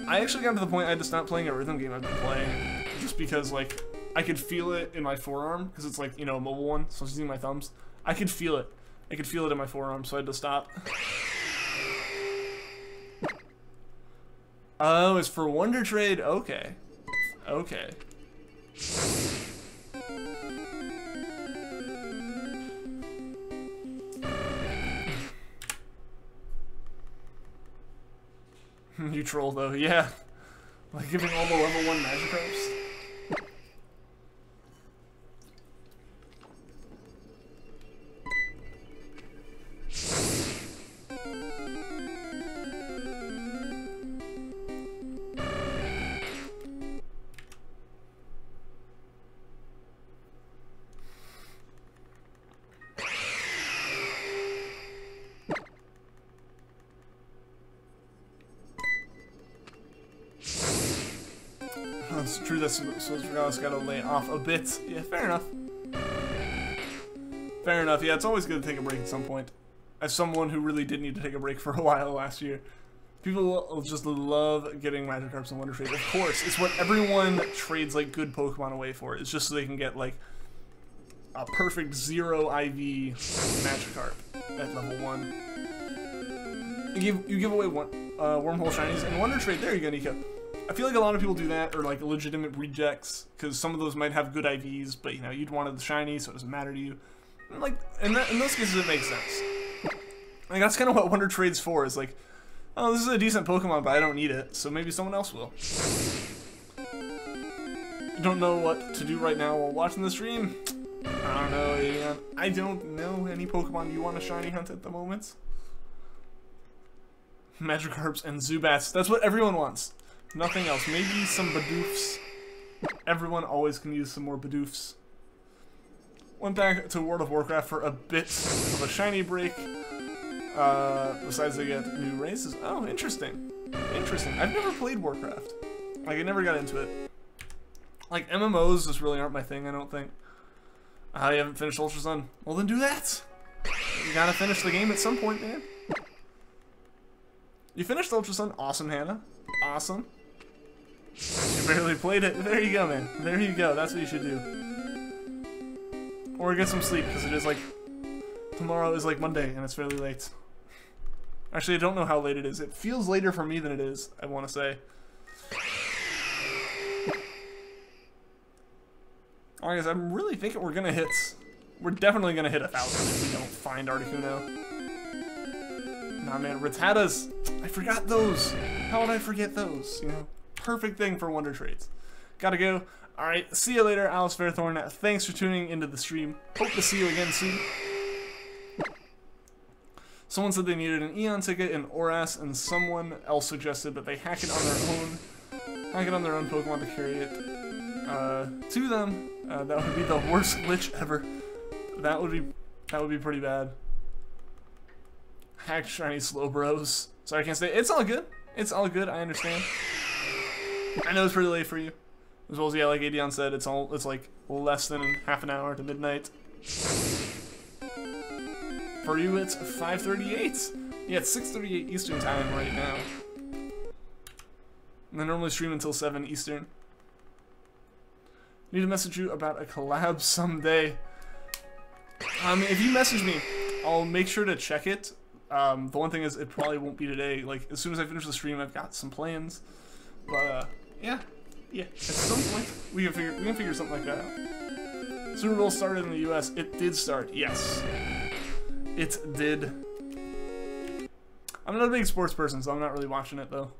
I actually got to the point I had to stop playing a rhythm game I've been playing just because, like, I could feel it in my forearm because it's like, you know, a mobile one, so I was using my thumbs. I could feel it. I could feel it in my forearm, so I had to stop. Oh, it's for Wonder Trade. Okay. Okay. You troll though, yeah. Like giving all the level 1 Magikarps. It's true that Soul's gotta lay off a bit. Yeah, fair enough. Fair enough, yeah, it's always good to take a break at some point. As someone who really did need to take a break for a while last year. People will just love getting Magikarps and Wonder Trade. Of course, it's what everyone trades like good Pokemon away for. It's just so they can get like a perfect 0 IV Magikarp at level 1. You give away one Wormhole Shinies and Wonder Trade. There you go, Nico. I feel like a lot of people do that, or like legitimate rejects, because some of those might have good IVs, but you know, you'd wanted the shiny, so it doesn't matter to you. And like, in those cases, it makes sense. Like, that's kind of what Wonder Trade's for, is like, oh, this is a decent Pokemon, but I don't need it, so maybe someone else will. You don't know what to do right now while watching the stream? I don't know, Aeon. I don't know any Pokemon you want to shiny hunt at the moment. Magikarps and Zubats. That's what everyone wants. Nothing else. Maybe some Bidoofs. Everyone always can use some more Bidoofs. Went back to World of Warcraft for a bit of a shiny break. Besides they get new races. Oh, interesting. Interesting. I've never played Warcraft. Like, I never got into it. Like, MMOs just really aren't my thing, I don't think. You haven't finished Ultra Sun? Well, then do that! You gotta finish the game at some point, man. You finished Ultra Sun? Awesome, Hannah. Awesome. You barely played it. There you go, man. There you go. That's what you should do. Or get some sleep, because it is like... Tomorrow is like Monday, and it's fairly late. Actually, I don't know how late it is. It feels later for me than it is, I want to say. Alright guys, I'm really thinking we're gonna hit... We're definitely gonna hit 1,000 if we don't find Articuno. Nah man, Rattatas... I forgot those! How would I forget those? You know? Perfect thing for Wonder Traits. Gotta go. Alright, see you later, Alice Fairthorn. Thanks for tuning into the stream. Hope to see you again soon. Someone said they needed an Eon ticket in Oras, and someone else suggested that they hack it on their own. Hack it on their own Pokemon to carry it to them. That would be the worst glitch ever. That would be pretty bad. Hack shiny Slowbros. Sorry, I can't say. It's all good. It's all good. I understand. I know it's pretty late for you. As well as, yeah, like Adion said, it's like less than half an hour to midnight. For you, it's 5:38. Yeah, it's 6:38 Eastern time right now. And I normally stream until 7 Eastern. Need to message you about a collab someday. If you message me, I'll make sure to check it. The one thing is, it probably won't be today. Like, as soon as I finish the stream, I've got some plans. But, yeah. At some point, we can figure something like that out. Super Bowl started in the US. It did start, yes. It did. I'm not a big sports person, so I'm not really watching it, though.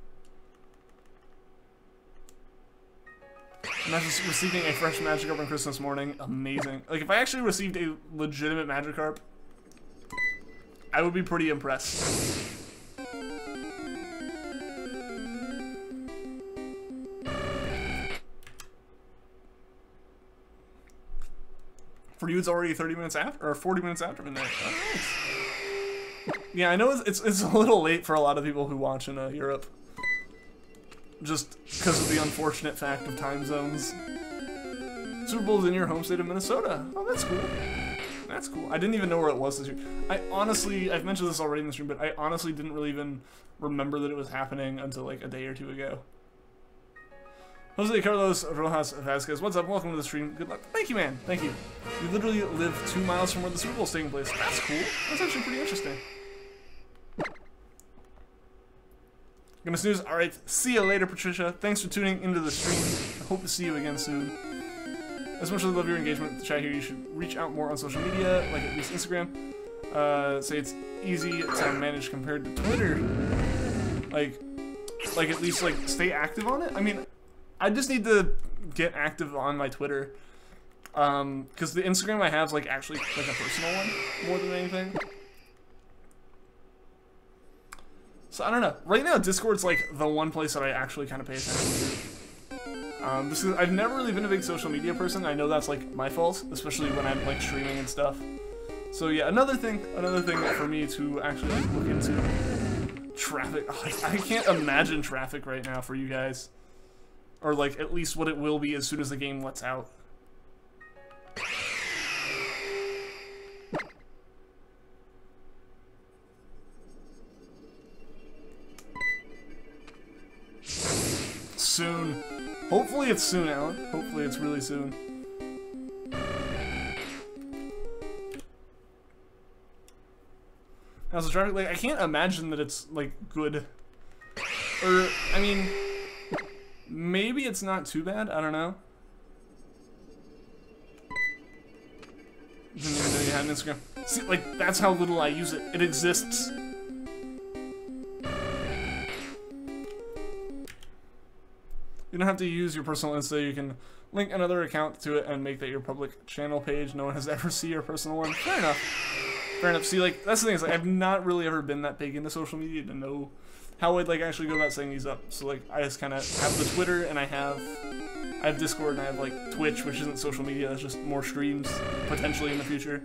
Imagine receiving a fresh Magikarp on Christmas morning. Amazing. Like, if I actually received a legitimate Magikarp, I would be pretty impressed. For you, it's already 30 minutes after, or 40 minutes after midnight. Oh, nice. Yeah, I know it's a little late for a lot of people who watch in Europe. Just because of the unfortunate fact of time zones. Super Bowl's in your home state of Minnesota. Oh, that's cool. That's cool. I didn't even know where it was this year. I've mentioned this already in the stream, but I honestly didn't really even remember that it was happening until like a day or two ago. Jose Carlos Rojas Vasquez, what's up? Welcome to the stream. Good luck. Thank you, man. Thank you. You literally live 2 miles from where the Super Bowl's taking place. That's cool. That's actually pretty interesting. Gonna snooze. Alright, see you later, Patricia. Thanks for tuning into the stream. I hope to see you again soon. As much as I love your engagement with the chat here, you should reach out more on social media, like at least Instagram. Say it's easy to manage compared to Twitter. Like at least like stay active on it. I mean, I just need to get active on my Twitter. Because the Instagram I have is like actually like a personal one more than anything. So I don't know. Right now, Discord's like the one place that I actually kind of pay attention to. Just 'cause I've never really been a big social media person. I know that's like my fault, especially when I'm like streaming and stuff. So yeah, another thing for me to actually like, look into traffic. Oh, I can't imagine traffic right now for you guys, or like at least what it will be as soon as the game lets out. Soon. Hopefully it's soon, Alan. Hopefully it's really soon. How's the traffic? Like, I can't imagine that it's, like, good. Or, I mean, maybe it's not too bad. I don't know. Didn't even know you had an Instagram. See, like, that's how little I use it. It exists. You don't have to use your personal Insta. You can link another account to it and make that your public channel page. No one has ever seen your personal one. Fair enough. Fair enough. See, like, that's the thing, is like, I've not really ever been that big into social media to know how I'd like actually go about setting these up. So like, I just kind of have the Twitter, and I have Discord, and I have like Twitch, which isn't social media. That's just more streams potentially in the future.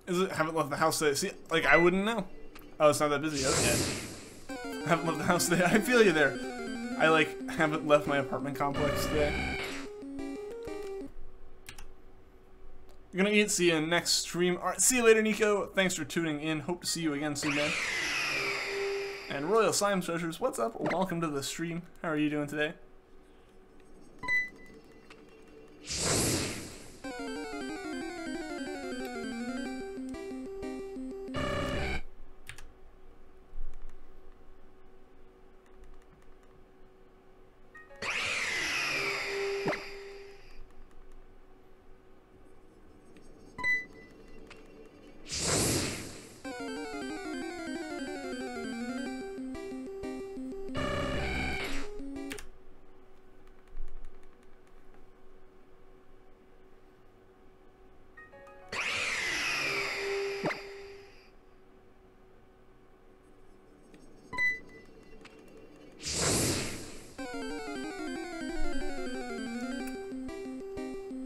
Is it? Haven't left the house today. See, like, I wouldn't know. Oh, it's not that busy. Okay. Haven't left the house today. I feel you there. I, like, haven't left my apartment complex today. You're gonna eat. See you in next stream. Alright, see you later, Nico. Thanks for tuning in. Hope to see you again soon, man. And Royal Slime Treasures, what's up? Welcome to the stream. How are you doing today?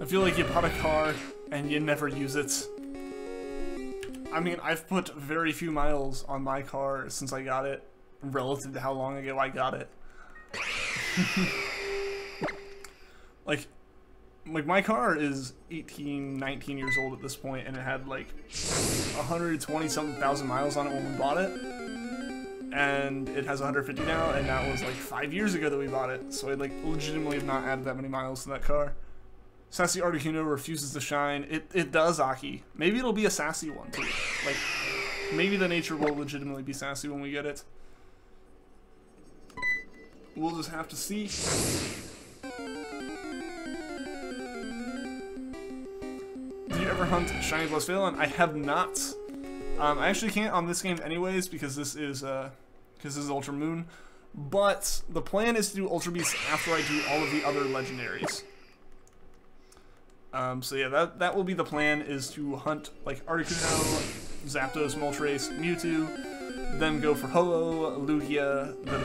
I feel like you bought a car and you never use it. I mean, I've put very few miles on my car since I got it, relative to how long ago I got it. like my car is 18, 19 years old at this point, and it had like 120-something thousand miles on it when we bought it. And it has 150 now, and that was like 5 years ago that we bought it. So I like legitimately have not added that many miles to that car. Sassy Articuno refuses to shine. It does, Aki. Maybe it'll be a sassy one, too. Like, maybe the nature will legitimately be sassy when we get it. We'll just have to see. Did you ever hunt Shiny plus Phelan? I have not. I actually can't on this game anyways, because this is Ultra Moon. But the plan is to do Ultra Beasts after I do all of the other legendaries. So yeah, that will be the plan, is to hunt like Articuno, Zapdos, Moltres, Mewtwo, then go for Ho-Oh, Lugia, the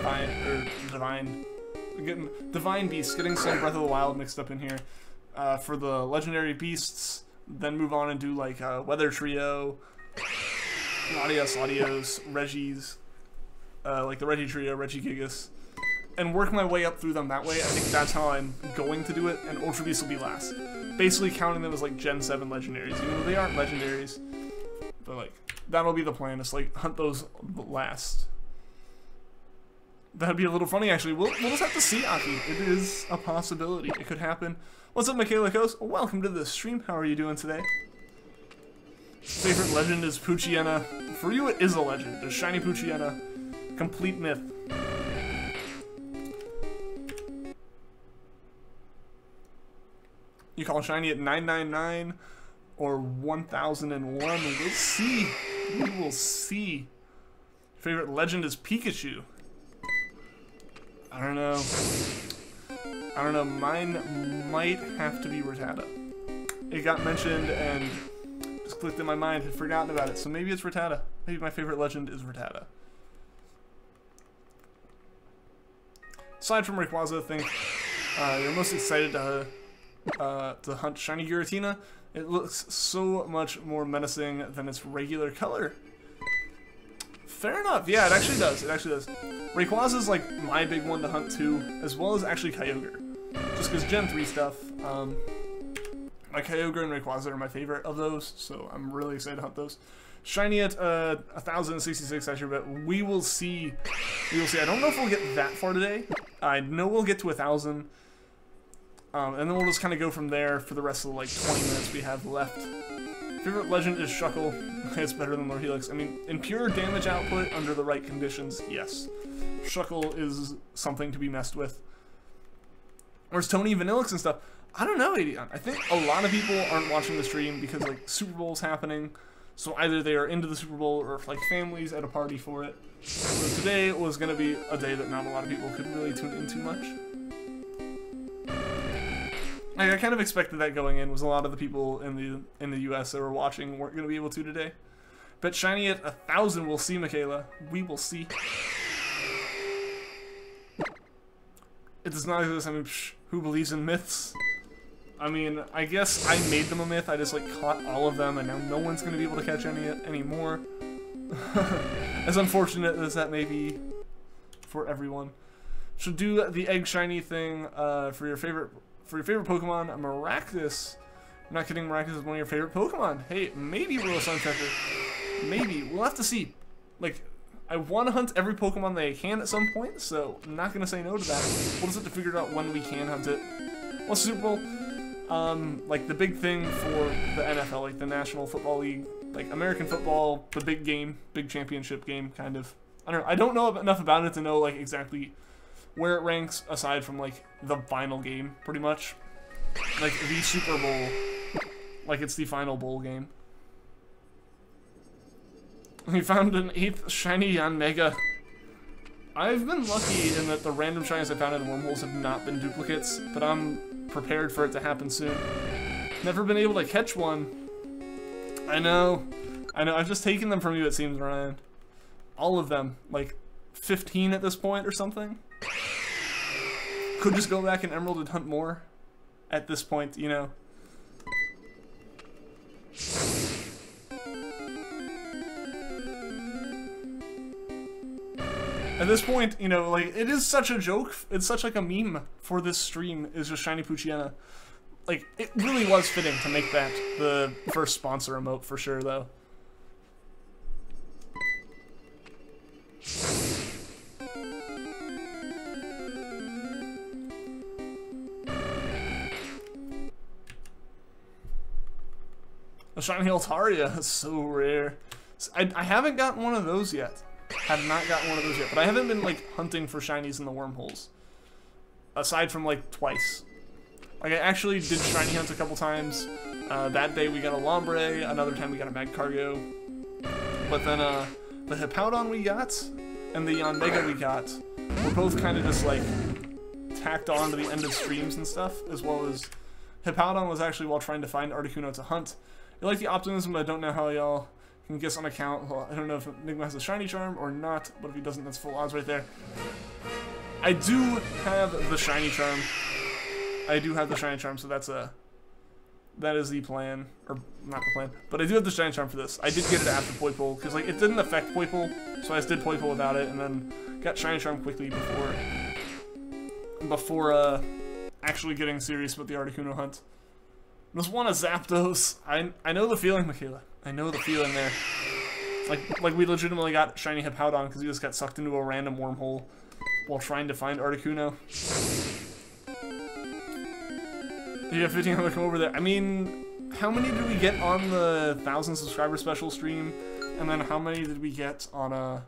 Divine Beasts, getting some Breath of the Wild mixed up in here, for the legendary beasts, then move on and do like Weather Trio, Latios, Regis, like the Regi Trio, Regigigas, and work my way up through them that way. I think that's how I'm going to do it, and Ultra Beasts will be last. Basically counting them as like Gen 7 legendaries, even though they aren't legendaries. But like, that'll be the plan, is like hunt those last. That'd be a little funny actually. We'll just have to see, Aki. It is a possibility. It could happen. What's up, Michaela Kos? Welcome to the stream. How are you doing today? Favorite legend is Poochyena. For you, it is a legend. The shiny Poochyena. Complete myth. You call shiny at 999 or 1001. We'll see. We will see. Favorite legend is Pikachu. I don't know. I don't know. Mine might have to be Rattata. It got mentioned and just clicked in my mind. Had forgotten about it. So maybe it's Rattata. Maybe my favorite legend is Rattata. Aside from Rayquaza, I think you're most excited to hunt shiny Giratina. It looks so much more menacing than its regular color. Fair enough. Yeah, it actually does. It actually does. Rayquaza is like my big one to hunt too, as well as actually Kyogre. Just because Gen 3 stuff. My Kyogre and Rayquaza are my favorite of those, so I'm really excited to hunt those. Shiny at 1,066 actually, but we will see. We will see. I don't know if we'll get that far today. I know we'll get to 1,000. And then we'll just kind of go from there for the rest of the, like, 20 minutes we have left. Favorite legend is Shuckle. It's better than Lord Helix. I mean, in pure damage output, under the right conditions, yes. Shuckle is something to be messed with. Whereas Tony, Vanillix and stuff, I don't know, Adion. I think a lot of people aren't watching the stream because, like, Super Bowl's happening. So either they are into the Super Bowl or, like, families at a party for it. So today was going to be a day that not a lot of people could really tune in too much. I kind of expected that going in, was a lot of the people in the US that were watching weren't going to be able to today. Bet Shiny at 1,000, we'll see, Michaela. We will see. It does not exist. I mean, who believes in myths? I mean, I guess I made them a myth. I just, like, caught all of them, and now no one's going to be able to catch any anymore. As unfortunate as that may be for everyone. Should do the egg shiny thing for your favorite Pokemon, Maractus. I'm not kidding, Maractus is one of your favorite Pokemon. Hey, maybe Royal Sun Checker. Maybe. We'll have to see. Like, I want to hunt every Pokemon that I can at some point, so I'm not going to say no to that. We'll just have to figure out when we can hunt it. Well, Super Bowl, like, the big thing for the NFL, like, the National Football League, like, American football, the big game, big championship game, kind of. I don't know enough about it to know, like, exactly where it ranks, aside from, like, the final game, pretty much. Like, the Super Bowl. Like, it's the final bowl game. We found an 8th shiny Yanmega. I've been lucky in that the random shinies I found in wormholes have not been duplicates, but I'm prepared for it to happen soon. Never been able to catch one. I know. I've just taken them from you, it seems, Ryan. All of them. Like, 15 at this point or something. Could just go back in Emerald and hunt more at this point, you know. At this point, you know, like, it is such a joke, it's such like a meme for this stream, is just Shiny Poochyena. Like, it really was fitting to make that the first sponsor emote for sure, though. A shiny Altaria is so rare. I haven't gotten one of those yet. Have not gotten one of those yet, but I haven't been, like, hunting for shinies in the wormholes. Aside from, like, twice. Like, I actually did shiny hunt a couple times. That day we got a Lombre, another time we got a Magcargo. But then, the Hippowdon we got, and the Yanmega we got, were both kind of just, like, tacked on to the end of streams and stuff, as well as Hippowdon was actually while trying to find Articuno to hunt. I like the optimism, but I don't know how y'all can guess on account. Well, I don't know if Enigma has a shiny charm or not, but if he doesn't, that's full odds right there. I do have the shiny charm. I do have the shiny charm, so that is the plan, or not the plan, but I do have the shiny charm for this. I did get it after Poipole, because, like, it didn't affect Poipole, so I just did Poipole without it, and then got shiny charm quickly before actually getting serious with the Articuno hunt. Just want to Zapdos. I know the feeling, Michaela. I know the feeling there. Like we legitimately got shiny Hippowdon because he just got sucked into a random wormhole while trying to find Articuno. You have 1,500 come over there. I mean, how many did we get on the 1,000 subscriber special stream? And then how many did we get on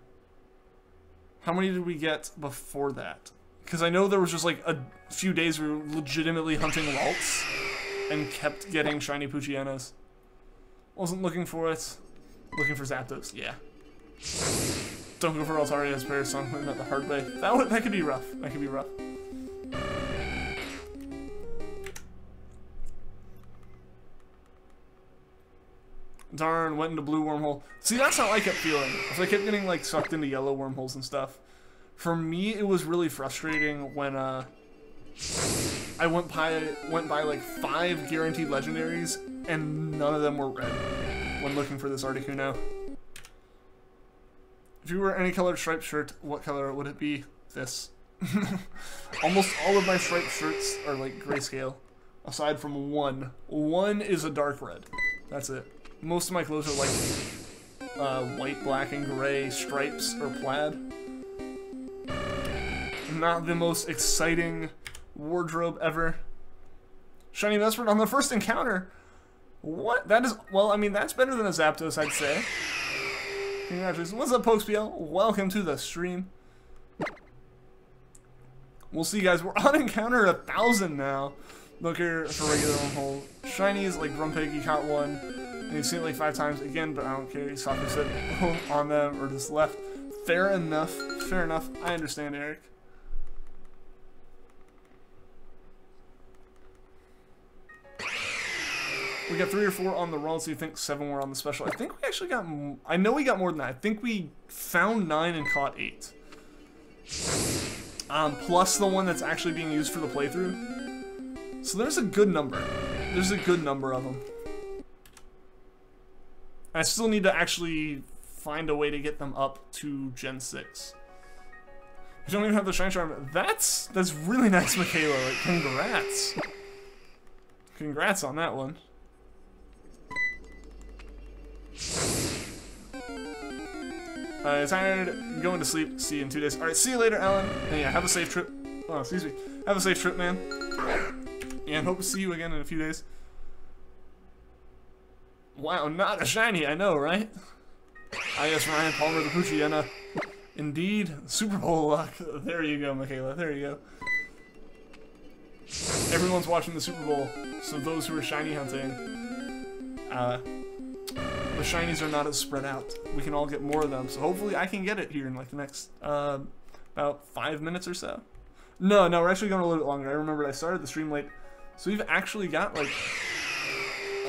how many did we get before that? Because I know there was just like a few days we were legitimately hunting Waltz and kept getting shiny Poochyenas. Wasn't looking for it. Looking for Zapdos, yeah. Don't go for Altaria's Parasong, not the hard way. That could be rough. That could be rough. Darn, went into blue wormhole. See, that's how I kept feeling. If I kept getting, like, sucked into yellow wormholes and stuff. For me, it was really frustrating when, I went by like 5 guaranteed legendaries, and none of them were red when looking for this Articuno. If you were any colored striped shirt, what color would it be? This. Almost all of my striped shirts are like grayscale. aside from one. One is a dark red. That's it. Most of my clothes are like white, black, and gray stripes or plaid. Not the most exciting wardrobe ever. Shiny Mesprit on the first encounter. What? That is, well, I mean, that's better than a Zapdos, I'd say. Congratulations. What's up, Pokespiel? Welcome to the stream. We'll see, guys. We're on encounter 1,000 now. Look here for regular on-hold. Shinies, like Grumpig, he caught one. And you've seen it like 5 times again, but I don't care. He softly said on them or just left. Fair enough. Fair enough. I understand, Eric. We got 3 or 4 on the roll, so you think 7 were on the special. I think we actually got... I know we got more than that. I think we found 9 and caught 8. Plus the one that's actually being used for the playthrough. So there's a good number. There's a good number of them. I still need to actually find a way to get them up to Gen 6. You don't even have the Shine Charm. That's really nice, Michaela. Like, congrats. Congrats on that one. Tired, going to sleep. See you in 2 days. Alright, see you later, Alan. And yeah, have a safe trip. Oh, excuse me. Have a safe trip, man. And hope to see you again in a few days. Wow, not a shiny, I know, right? Ah, yes, Ryan Palmer, the Poochyena. Indeed, Super Bowl luck. There you go, Michaela. There you go. Everyone's watching the Super Bowl, so those who are shiny hunting, the shinies are not as spread out. We can all get more of them, so hopefully I can get it here in like the next about 5 minutes or so. No, we're actually going a little bit longer. I remembered I started the stream late, so we've actually got like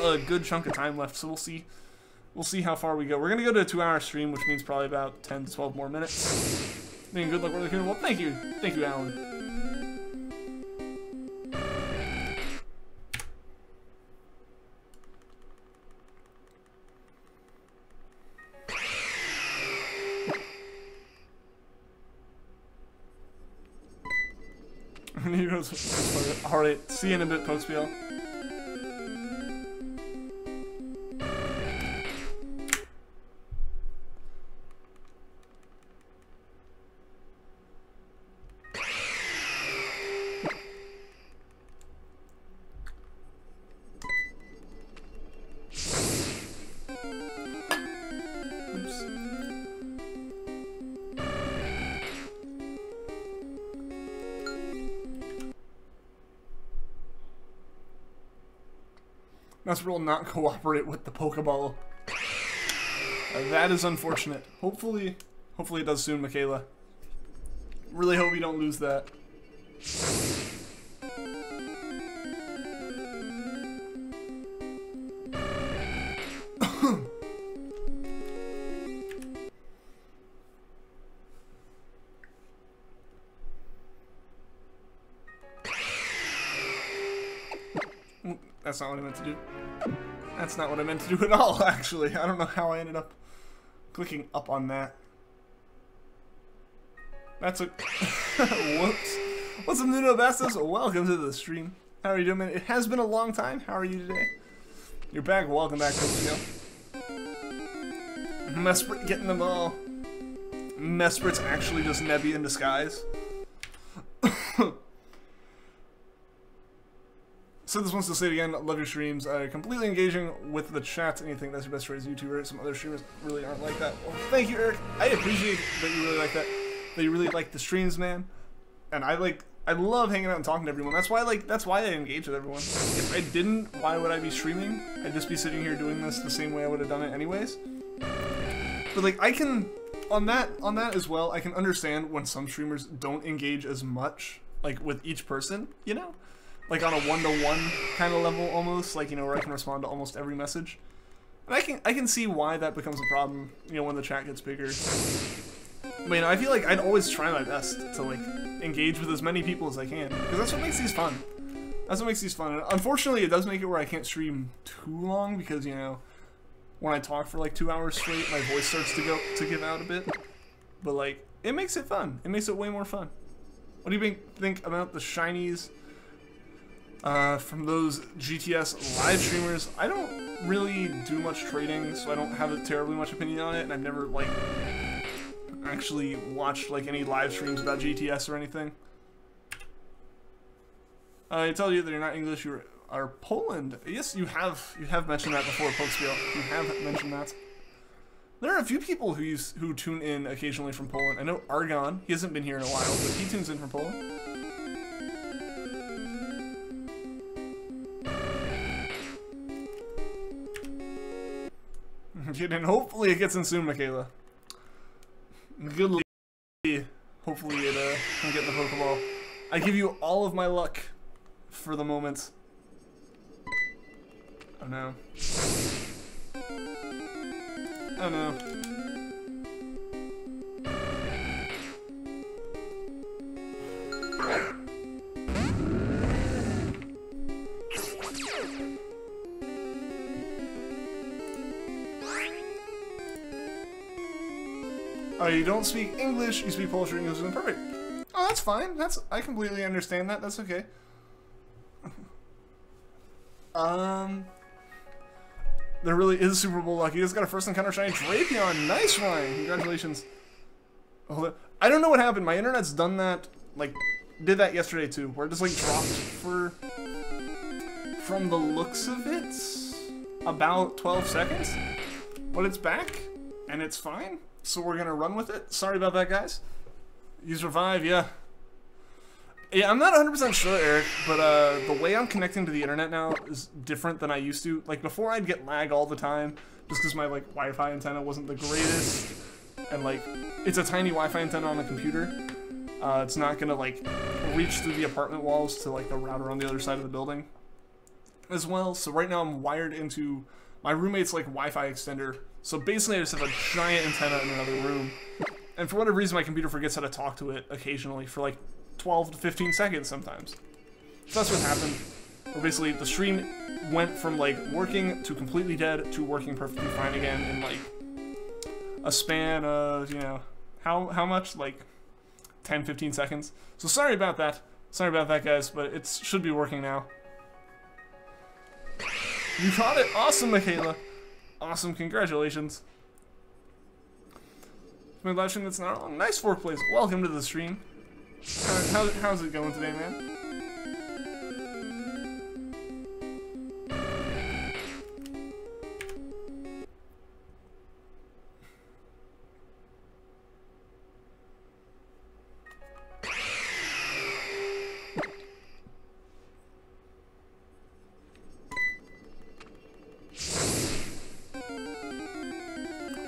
a good chunk of time left. So we'll see. We'll see how far we go. We're gonna go to a 2-hour stream, which means probably about 10 to 12 more minutes. Being good luck, really good. Well, thank you, Alan. Alright, see you in a bit, Pokespiel. Mesprit will not cooperate with the Pokeball. That is unfortunate. Hopefully it does soon, Michaela. Really hope we don't lose that. That's not what I meant to do. That's not what I meant to do at all, actually. I don't know how I ended up clicking up on that. That's a... Whoops. What's up, Nuno Bastos? Welcome to the stream. How are you doing, man? It has been a long time. How are you today? You're back. Welcome back, Poochyena. Mesprit getting them all. Mesprit's actually just Nebby in disguise. So this wants to say it again, love your streams, completely engaging with the chat, and you think that's your best way as a YouTuber. Some other streamers really aren't like that. Well, thank you, Eric. I appreciate that you really like that. That you really like the streams, man. And I love hanging out and talking to everyone. That's why I engage with everyone. If I didn't, why would I be streaming? I'd just be sitting here doing this the same way I would have done it anyways. But like, I can, on that as well, I can understand when some streamers don't engage as much, like with each person, you know? Like on a one-to-one kind of level almost, like, you know, where I can respond to almost every message. And I can see why that becomes a problem, you know, when the chat gets bigger. I mean, I feel like I'd always try my best to, like, engage with as many people as I can, because that's what makes these fun. That's what makes these fun. And unfortunately, it does make it where I can't stream too long, because, you know, when I talk for like 2 hours straight, my voice starts to give out a bit. But, like, it makes it fun. It makes it way more fun. What do you think about the shinies? from those GTS live streamers. I don't really do much trading, so I don't have a terribly much opinion on it, and I've never, like, actually watched, like, any live streams about GTS or anything. I tell you that you're not English, you are Poland. Yes, you have mentioned that before, Pokespiel. You have mentioned that. There are a few people who tune in occasionally from Poland. I know Argon, he hasn't been here in a while, but he tunes in from Poland. And hopefully it gets in soon, Michaela. Good luck. Hopefully it can get in the Pokeball. I give you all of my luck for the moment. Oh no. Oh no. Oh, you don't speak English, you speak Polish or English, and perfect. Oh, that's fine. I completely understand that. That's okay. There really is Super Bowl luck. You just got a first encounter shiny Drapion. Nice one. Congratulations. Hold it. I don't know what happened. My internet's done that, like, did that yesterday too, where it just, like, dropped for, from the looks of it, about 12 seconds. But it's back, and it's fine. So we're gonna run with it. Sorry about that, guys. Use Revive, yeah. Yeah, I'm not 100% sure, Eric, but the way I'm connecting to the internet now is different than I used to. Like, before I'd get lag all the time, just because my, like, Wi-Fi antenna wasn't the greatest. And, like, it's a tiny Wi-Fi antenna on the computer. It's not gonna, like, reach through the apartment walls to, like, the router on the other side of the building as well. So right now I'm wired into my roommate's, like, Wi-Fi extender. So basically I just have a giant antenna in another room. And for whatever reason my computer forgets how to talk to it occasionally for like 12 to 15 seconds sometimes. So that's what happened. Where basically the stream went from like working to completely dead to working perfectly fine again in like a span of, you know, how much? Like 10, 15 seconds. So sorry about that. Sorry about that, guys, but it should be working now. You caught it! Awesome, Michaela! Awesome, congratulations. My live stream that's not on. Nice 4th place. Welcome to the stream. How's it going today, man?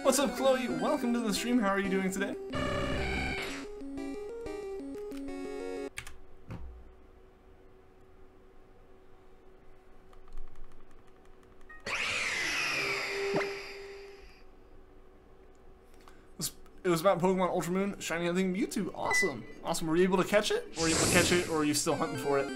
What's up, Chloe? Welcome to the stream. How are you doing today? It was about Pokemon Ultra Moon, shiny hunting Mewtwo. Awesome. Awesome. Were you able to catch it? Or were you able to catch it, or are you still hunting for it?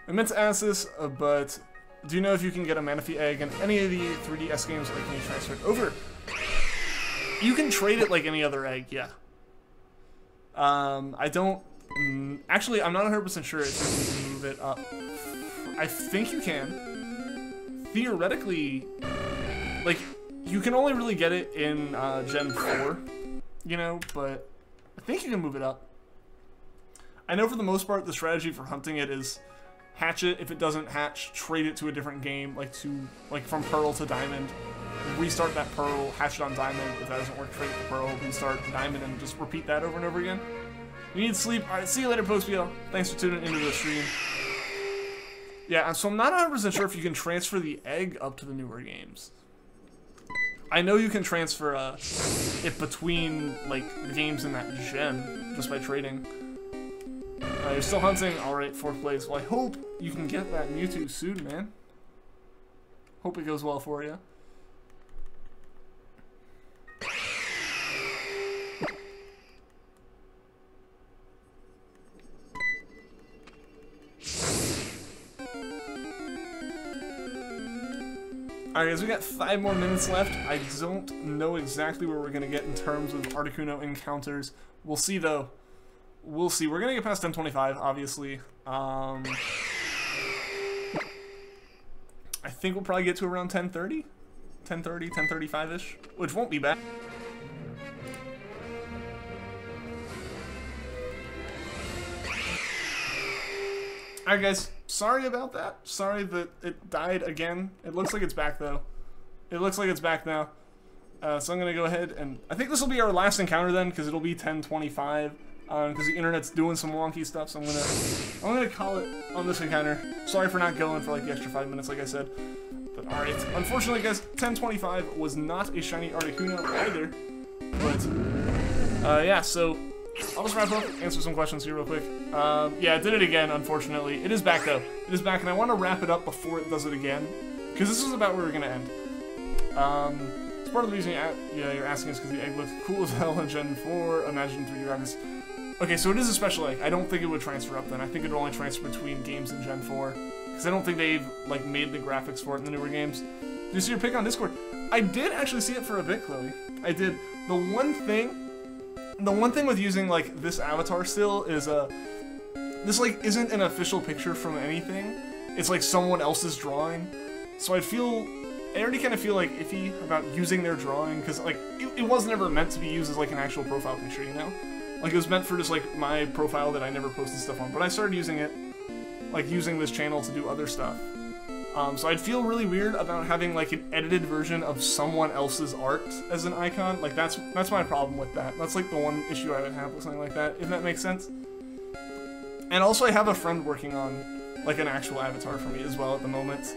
I meant to ask this, but do you know if you can get a Manaphy egg in any of the 3DS games, or can you transfer it over? You can trade it like any other egg, yeah. I don't... Actually, I'm not 100% sure if you can move it up. I think you can. Theoretically, like, you can only really get it in Gen 4, you know, but I think you can move it up. I know for the most part, the strategy for hunting it is hatch it. If it doesn't hatch, trade it to a different game, like from Pearl to Diamond. Restart that Pearl, hatch it on Diamond. If that doesn't work, trade it to Pearl, restart Diamond, and just repeat that over and over again. You need sleep. Alright, see you later, Pospio. Thanks for tuning into the stream. Yeah, so I'm not 100% sure if you can transfer the egg up to the newer games. I know you can transfer it between, like, the games in that gen, just by trading. You're still hunting? Alright, 4th place. Well, I hope you can get that Mewtwo soon, man. Hope it goes well for you. Alright guys, we got 5 more minutes left. I don't know exactly where we're going to get in terms of Articuno encounters. We'll see though. We'll see. We're going to get past 10:25, obviously. I think we'll probably get to around 10:30? 10:30, 10:35-ish, which won't be bad. Alright guys, sorry about that. Sorry that it died again. It looks like it's back though. It looks like it's back now. So I'm gonna go ahead and I think this will be our last encounter then, because it'll be 10:25. Because the internet's doing some wonky stuff, so I'm gonna call it on this encounter. Sorry for not going for like the extra 5 minutes, like I said. But alright, unfortunately guys, 10:25 was not a shiny Articuno either. But yeah, so I'll just wrap up, answer some questions here real quick. Yeah, it did it again, unfortunately. It is back, though. It is back, and I want to wrap it up before it does it again, because this is about where we're going to end. It's part of the reason you're asking is because the egg looked cool as hell in Gen 4. Imagine 3D graphics. Okay, so it is a special egg. I don't think it would transfer up then. I think it would only transfer between games in Gen 4, because I don't think they've, like, made the graphics for it in the newer games. Did you see your pick on Discord? I did actually see it for a bit, Chloe. I did. The one thing with using, like, this avatar still is, this, like, isn't an official picture from anything. It's, like, someone else's drawing. So I already kind of feel, like, iffy about using their drawing, because, like, it was never meant to be used as, like, an actual profile picture, you know? Like, it was meant for just, like, my profile that I never posted stuff on, but I started using it, like, using this channel to do other stuff. So I'd feel really weird about having, like, an edited version of someone else's art as an icon. Like, that's my problem with that. That's, like, the one issue I would have with something like that, if that makes sense. And also, I have a friend working on, like, an actual avatar for me as well at the moment.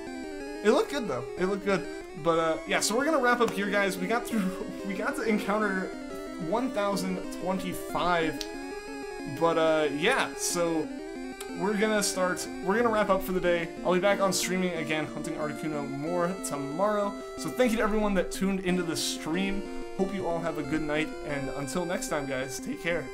It looked good, though. It looked good. But, yeah, so we're gonna wrap up here, guys. We got to encounter 1025. But, yeah, so we're gonna wrap up for the day. I'll be back on streaming again, hunting Articuno more tomorrow. So thank you to everyone that tuned into the stream. Hope you all have a good night, and until next time, guys, take care.